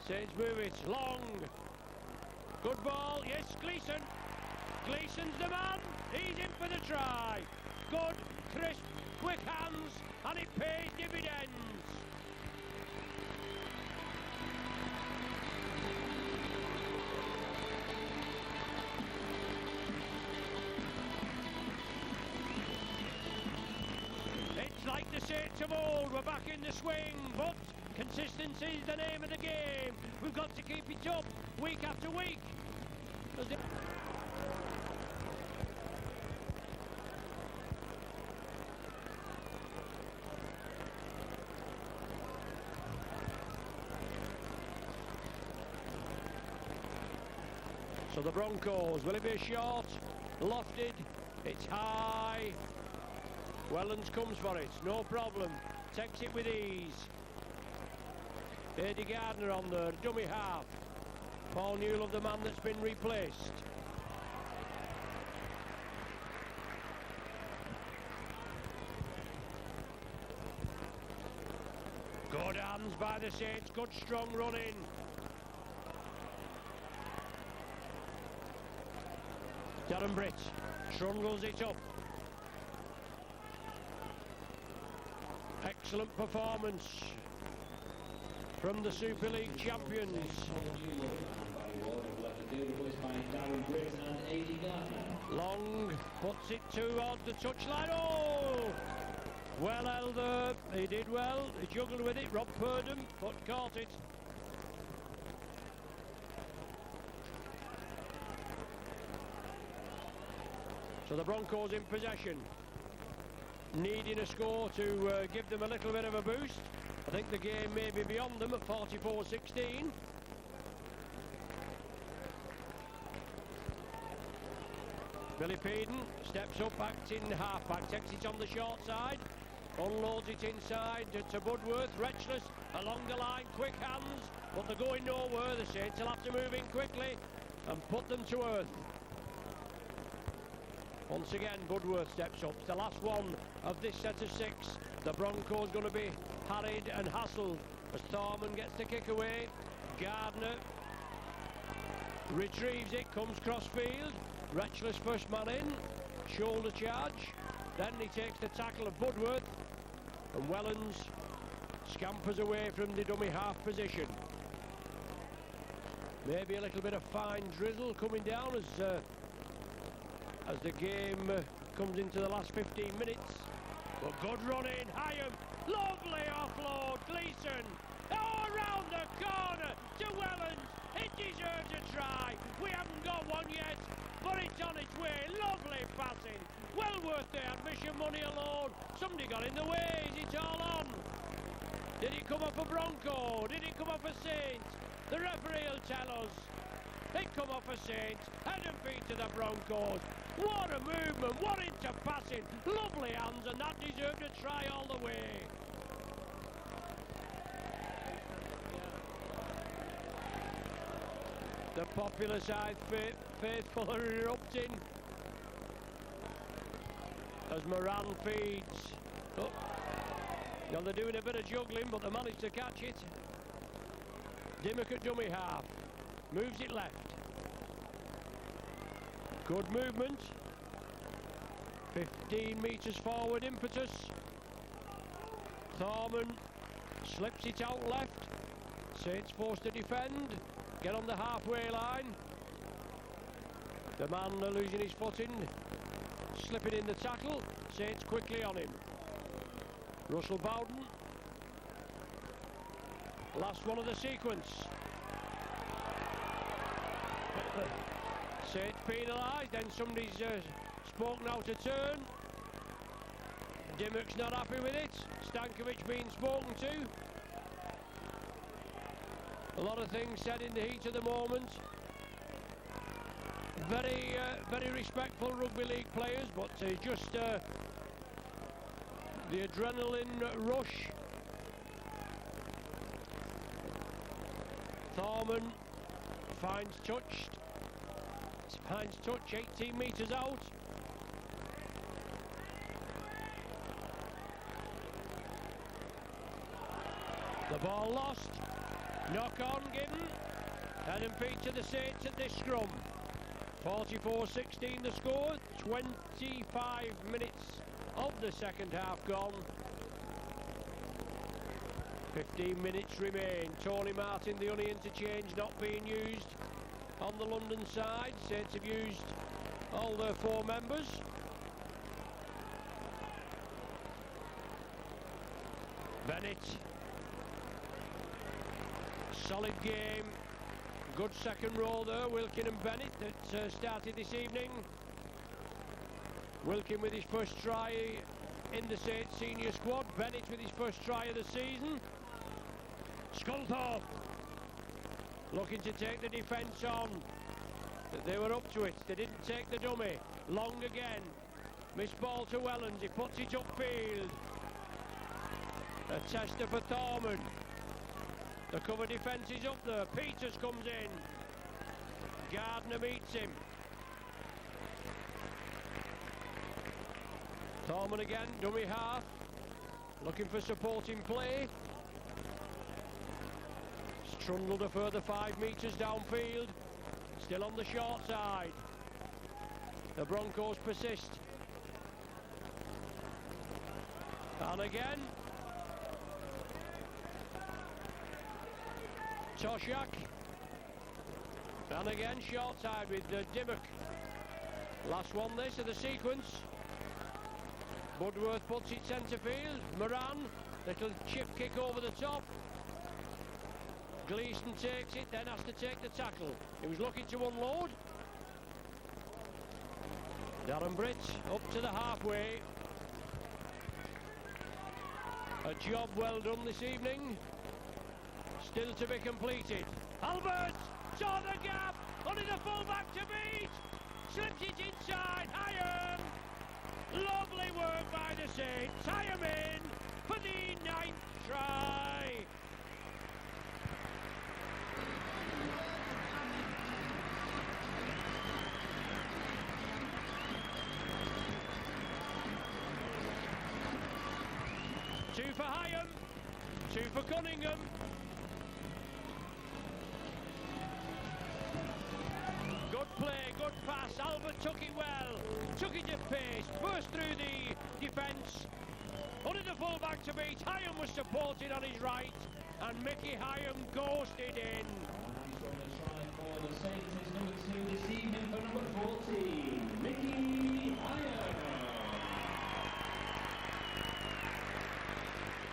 Saints move it. Long. Good ball. Yes, Gleeson. Gleeson's the man. He's in for the try. Good, crisp, quick hands, and it pays dividends. It's like the Saints of old. We're back in the swing, but consistency is the name of the game. We've got to keep it up week after week. So the Broncos, will it be a short? Lofted, it's high. Wellens comes for it, no problem. Takes it with ease. Eddie Gardner on there, dummy half. Paul Newell, the man that's been replaced. Good hands by the Saints, good strong running. Darren Britt trundles it up. Excellent performance from the Super League champions. Long puts it towards the touchline. Oh! Well held there. He did well. He juggled with it. Rob Purdom, but caught it. So the Broncos in possession, needing a score to give them a little bit of a boost. I think the game may be beyond them at 44-16. Billy Peden steps up, acts in half-back, takes it on the short side. Unloads it inside to Budworth. Retchless along the line, quick hands, but they're going nowhere. The Saints will have to move in quickly and put them to earth. Once again, Budworth steps up. It's the last one of this set of 6. The Broncos going to be harried and hassled as Thorman gets the kick away. Gardner retrieves it, comes cross-field. Retchless first man in, shoulder charge. Then he takes the tackle of Budworth, and Wellens scampers away from the dummy half position. Maybe a little bit of fine drizzle coming down as the game comes into the last 15 minutes. But good running, Hyam, lovely offload, Gleeson, around the corner to Wellens. It deserves a try. We haven't got one yet, but it's on its way. Lovely passing, well worth the admission money alone. Somebody got in the way. Is it all on? Did it come off a Bronco? Did it come off a Saint? The referee will tell us. It come off a Saint. Head and feet to the Broncos. What a movement, what into passing. Lovely hands, and that deserved a try all the way. The popular side faithful are erupting as Moran feeds. Oh. Now they're doing a bit of juggling, but they managed to catch it. Dimmock at dummy half, moves it left. Good movement. 15 metres forward impetus. Thorman slips it out left. Saints forced to defend. Get on the halfway line. The man losing his footing, slipping in the tackle. Saints quickly on him. Russell Bowden. Last one of the sequence. Saints penalised, then somebody's spoken out of turn. Dimmock's not happy with it. Stankovic being spoken to. A lot of things said in the heat of the moment. Very respectful rugby league players, but just the adrenaline rush. Thorman finds touch, 18 metres out. The ball lost. Knock on given. Head and feet to the Saints at this scrum. 44-16 the score. 25 minutes of the second half gone. 15 minutes remain. Tony Martin, the only interchange not being used on the London side. Saints have used all their 4 members. Bennett. Solid game. Good second row there, Wilkin and Bennett, that started this evening. Wilkin with his first try in the Saints senior squad. Bennett with his first try of the season. Sculthorpe looking to take the defence on. They were up to it. They didn't take the dummy. Long again. Missed ball to Wellens. He puts it upfield. A tester for Thorman. The cover defence is up there. Peters comes in. Gardner meets him. Thorman again, dummy half. Looking for supporting play. Trundled a further 5 metres downfield. Still on the short side. The Broncos persist. And again. Toshak. And again, short side with Dimmock. Last one this of the sequence. Budworth puts it centre field. Moran, little chip kick over the top. Gleeson takes it, then has to take the tackle. He was looking to unload. Darren Britt up to the halfway. A job well done this evening. Still to be completed. Albert saw the gap. Only the fullback to beat. Slips it inside. Hyam. Lovely work by the Saints. Hyam in. 29th try. Two for Hyam, two for Cunningham. Good play, good pass. Albert took it well, took it at pace, burst through the defence. Only the full-back to beat. Hyam was supported on his right, and Mickey Hyam ghosted in.
And from the try for the Saints is number 2 this evening for number 14, Mickey Hyam.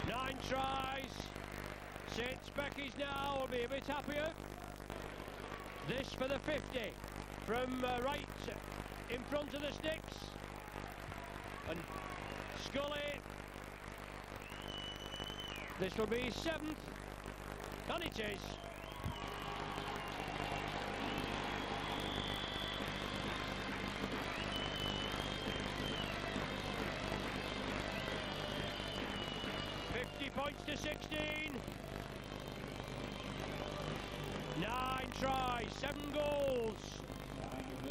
9 tries. Saints Becky's now will be a bit happier. This for the 50 from right in front of the sticks. And Scully. This will be his 7th. And it is. Points to 16. 9 tries, 7 goals.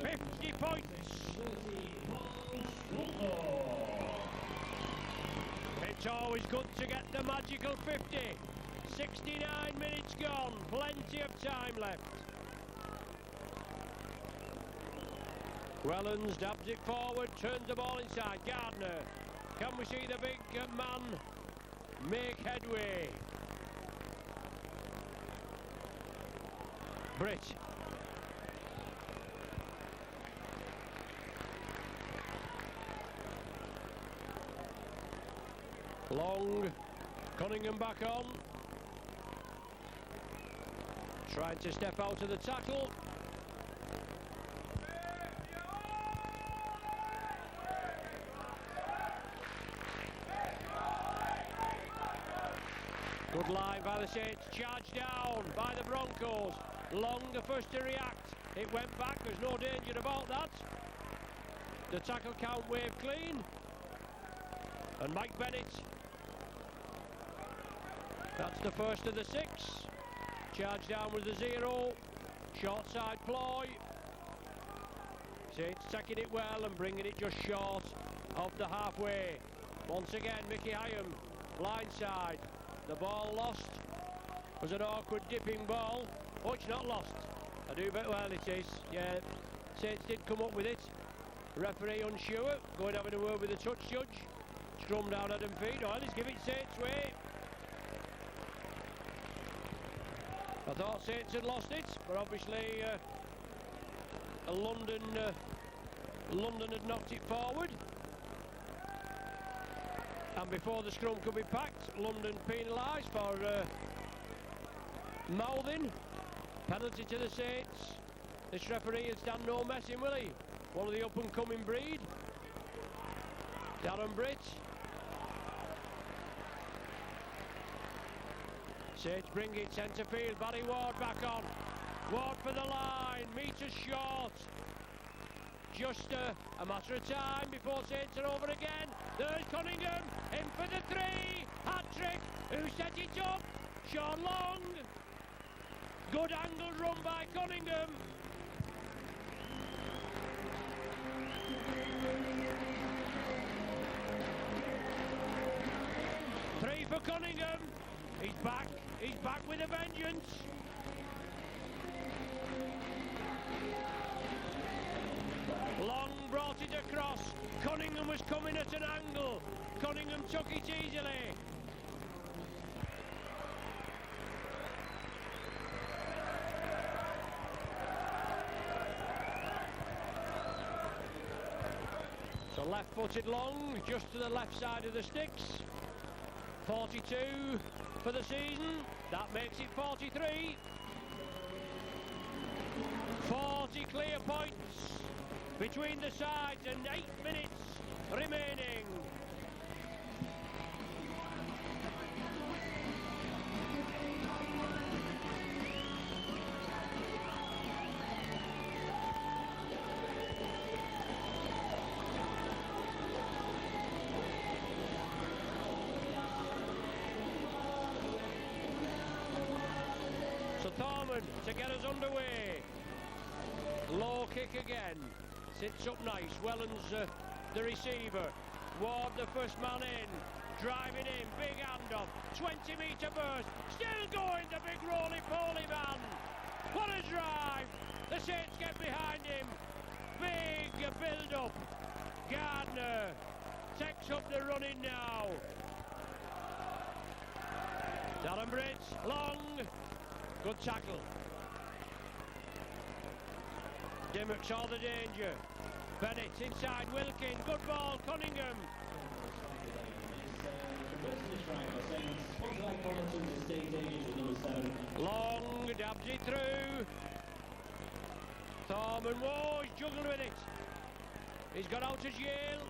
50 points. It's always good to get the magical 50. 69 minutes gone, plenty of time left. Wellens dabs it forward, turns the ball inside. Gardner. Can we see the big man make headway? Britt. Long. Cunningham back on. Trying to step out of the tackle. Good line by the Saints, charged down by the Broncos. Long the first to react. It went back, there's no danger about that. The tackle count waved clean. And Mike Bennett. That's the first of the 6. Charged down with the 0. Short side ploy. Saints taking it well and bringing it just short of the halfway. Once again, Mickey Hyam, blindside. The ball lost. Was an awkward dipping ball. Oh, it's not lost. I do bet well it is. Yeah, Saints did come up with it. Referee unsure. Going having a word with the touch judge. Scrum down Adam feet. Oh, let's give it Saints' way. I thought Saints had lost it, but obviously London had knocked it forward. And before the scrum could be packed, London penalised for mouthing. Penalty to the Saints. This referee has done no messing, will he? One of the up-and-coming breed. Darren Britt. Saints bring it centre field. Barry Ward back on. Ward for the line. Metres short. Just a matter of time before Saints are over again. There's Cunningham. In for the 3. Hat-trick. Who set it up? Sean Long. Good angled run by Cunningham. Three for Cunningham. He's back with a vengeance. Long brought it across. Cunningham was coming at an angle. Cunningham took it easily. So left-footed Long, just to the left side of the sticks. 42 for the season. That makes it 43. 40 clear points between the sides and 8 minutes remaining. underway. Low kick again. Sits up nice. Wellens the receiver. Ward the first man in. Driving in. Big handoff. 20-metre burst. Still going, the big roly-poly man. What a drive. The Saints get behind him. Big build-up. Gardner takes up the running now. Dallenbridge, long. Good tackle. Dimmock saw the danger. Bennett inside Wilkin. Good ball, Cunningham. Long, dabs it through. Thorman, whoa, he's juggling with it. He's got out as Yale.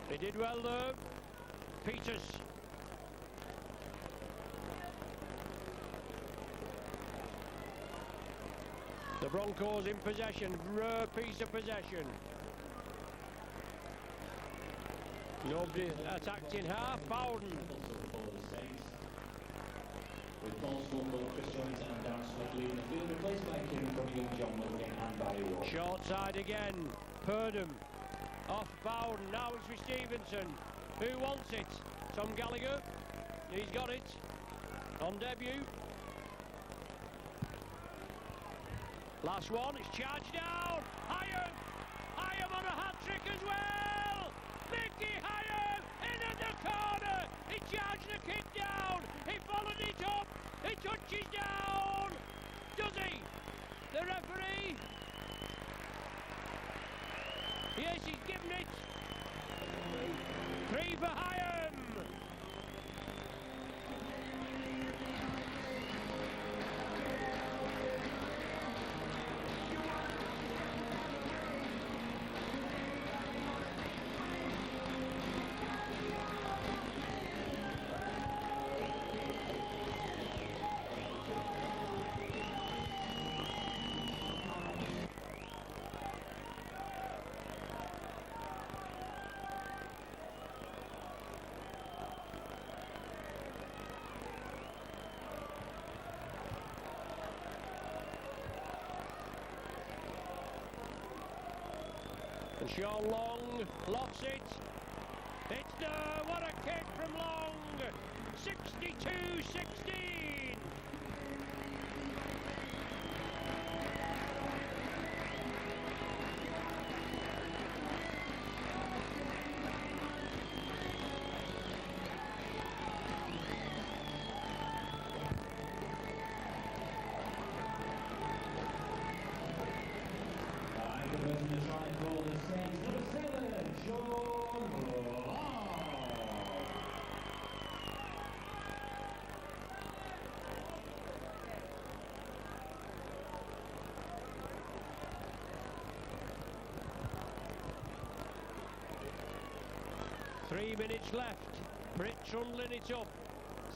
He did well though. Peters. The Broncos in possession, rare piece of possession. Nobody attacked in half. Bowden.
With ball scored for Chris Jones and Darren Swift leaving the field, replaced by Kieran Cunningham, John Wilkin and Barry Ward.
Short side again. Purdham. Off Bowden. Now it's for Stevenson. Who wants it? Tom Gallagher. He's got it. On debut. Last one. It's charged down. Hyam. Hyam on a hat-trick as well. Mickey Hyam in at the corner. He charged the kick down. He followed it up. He touches down. Does he? The referee. Yes, he's given it. 3 for Hyam. And Sean Long lofts it. It's there. What a kick from Long. 62-16. Three minutes left. Britt trundling it up.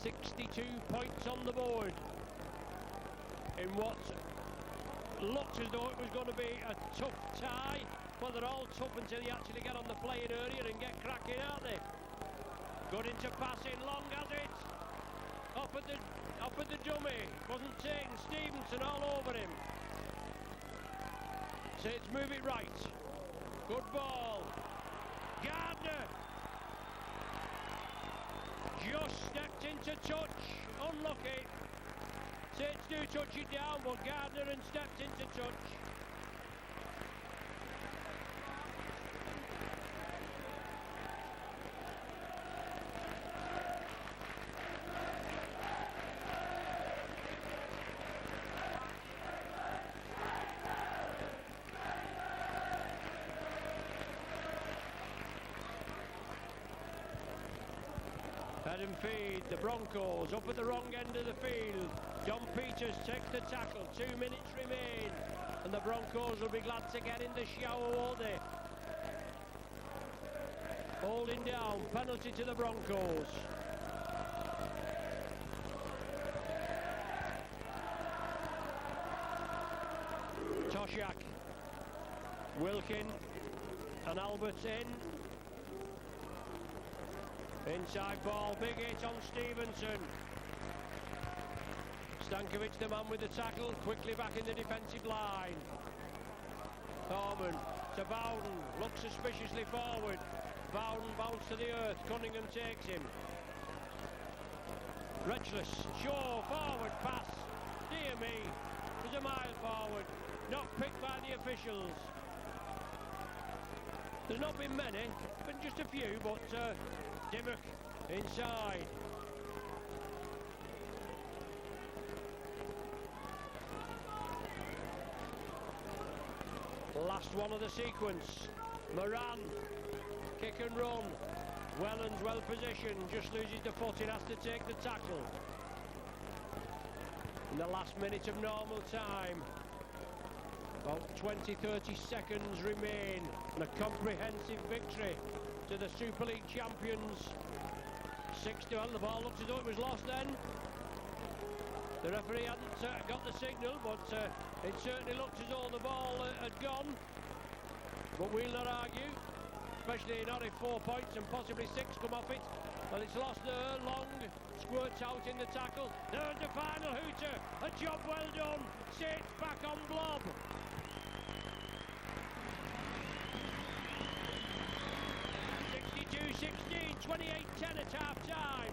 62 points on the board. In what looks as though it was going to be a tough tie. Well, they're all tough until you actually get on the playing area and get cracking, aren't they? Good into passing. Long has it. Up at the dummy. Wasn't taken. Stevenson all over him. Saints move it right. Good ball. Gardner. Just stepped into touch. Unlucky. Saints do touch it down, but Gardner and stepped into touch. Head and feed, the Broncos up at the wrong end of the field. John Peters takes the tackle, 2 minutes remain. And the Broncos will be glad to get in the shower, won't they? Holding down, penalty to the Broncos. Toshack, Wilkin and Albert in. Inside ball, big hit on Stevenson. Stankovic, the man with the tackle, quickly back in the defensive line. Thorman to Bowden, looks suspiciously forward. Bowden bounced to the earth, Cunningham takes him. Retchless, Shaw, forward pass. Dear me, there's a mile forward. Not picked by the officials. There's not been many, been just a few, but Dimmock inside. Last one of the sequence. Moran, kick and run. Wellens well positioned, just loses the footing, has to take the tackle. In the last minute of normal time. About 20-30 seconds remain, and a comprehensive victory to the Super League champions. 6-0, the ball looked as though it was lost then. The referee hadn't got the signal, but it certainly looked as though the ball had gone. But we'll not argue, especially not if 4 points and possibly 6 come off it. Well, it's lost there, Long squirts out in the tackle. There's the final hooter, a job well done. Sits back on Blob. 62-16, 28-10 at half-time.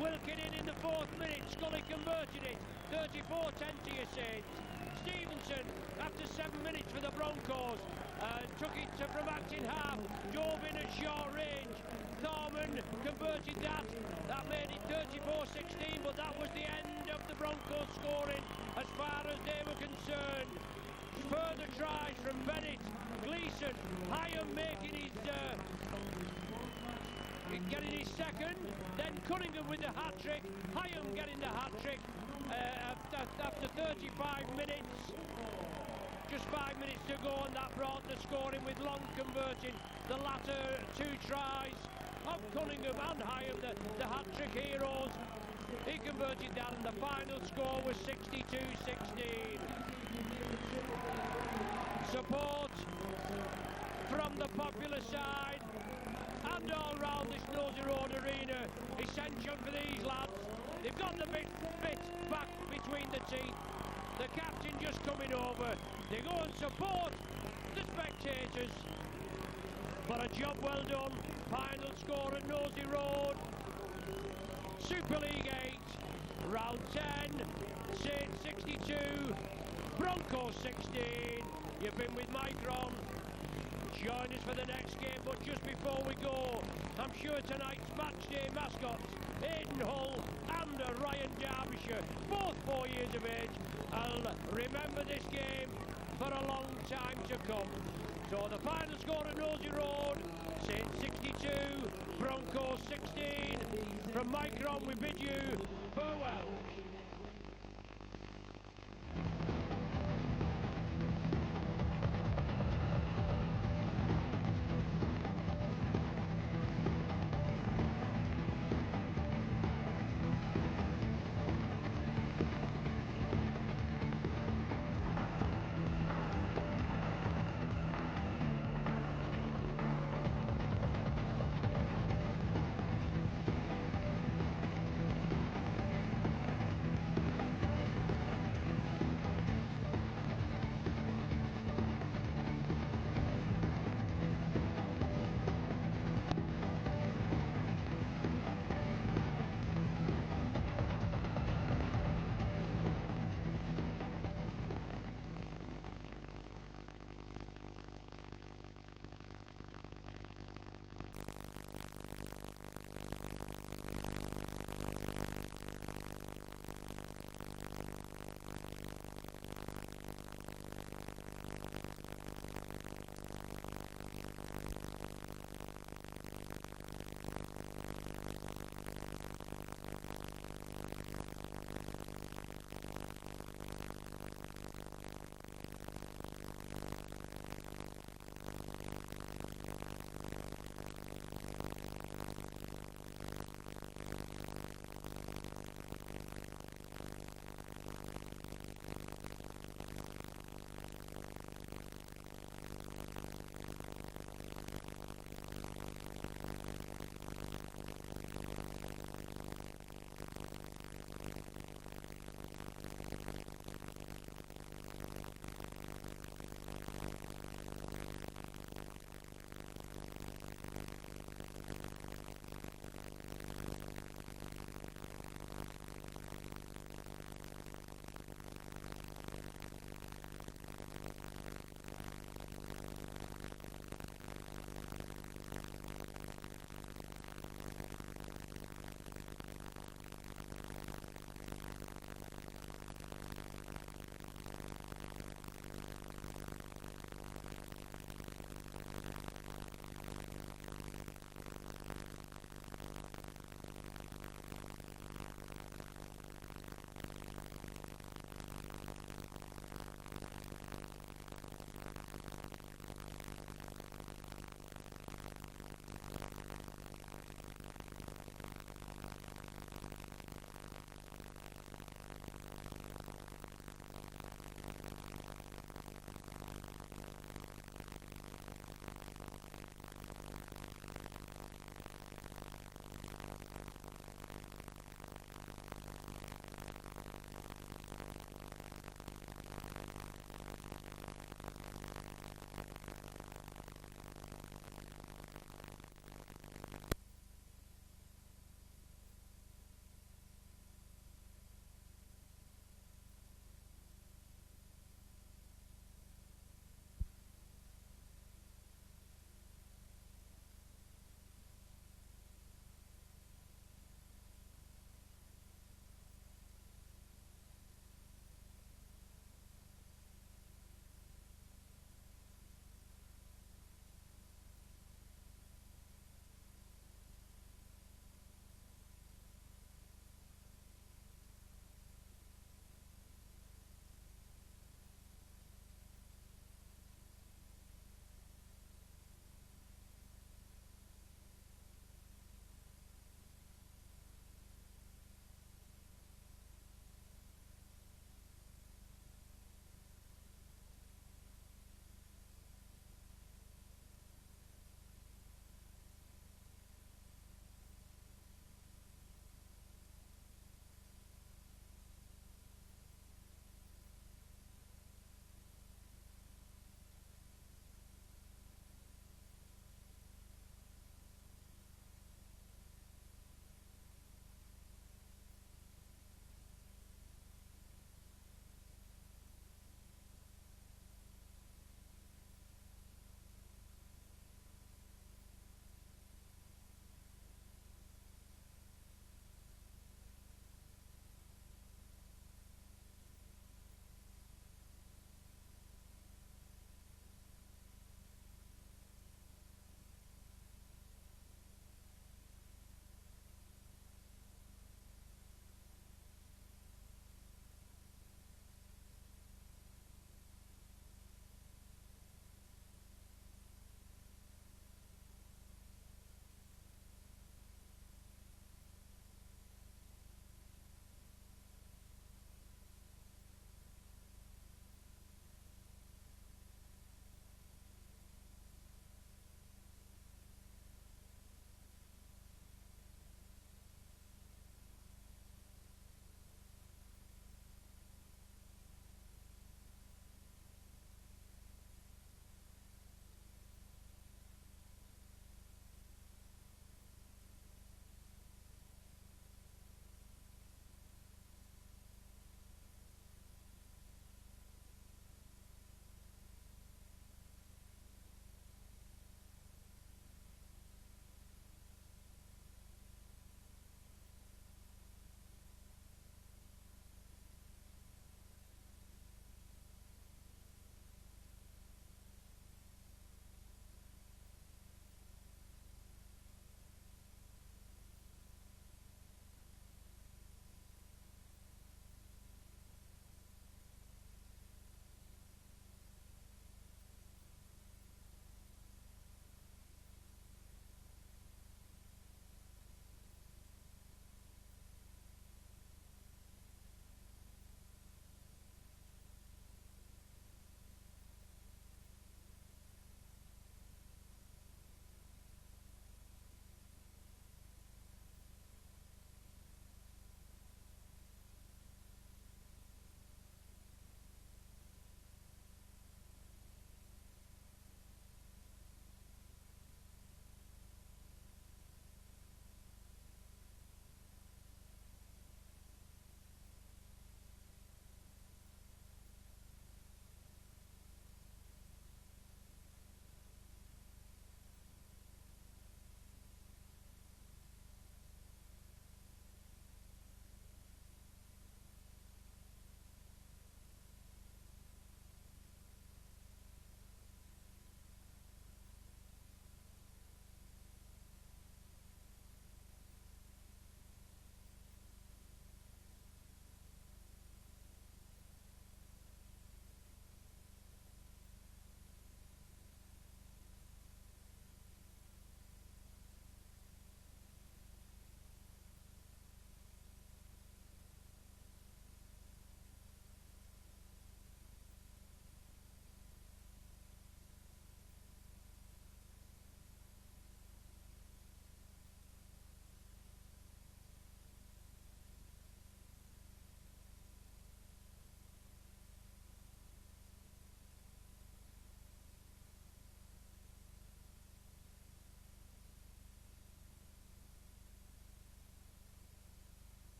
Wilkin in the 4th minute, Scully converted it. 34-10 to your Saints. Stevenson, after 7 minutes for the Broncos, took it from acting half, dove in at short range. Thorman converted that. That made it 34-16, but that was the end of the Broncos scoring as far as they were concerned. Further tries from Bennett, Gleeson, Hyam making his getting his second, then Cunningham with the hat-trick, Hyam getting the hat-trick after 35 minutes. Just 5 minutes to go, and that brought the scoring with Long converting the latter 2 tries of Cunningham and Hyam, the hat-trick heroes. He converted that, and the final score was 62-16. Support from the popular side and all round this Nosey Road arena, essential for these lads. They've got the bit back between the teeth. The captain just coming over. They go and support the spectators. But a job well done. Final score at Nosey Road. Super League 8, round 10, Saints 62, Broncos 16. You've been with Micron. Join us for the next game, but just before we go, I'm sure tonight's matchday mascots, Aidan Hull and Ryan Derbyshire, both 4 years of age, will remember this game for a long time to come. So the final score at Nosey Road, Saints 62, Broncos 16. From Micron we bid you farewell.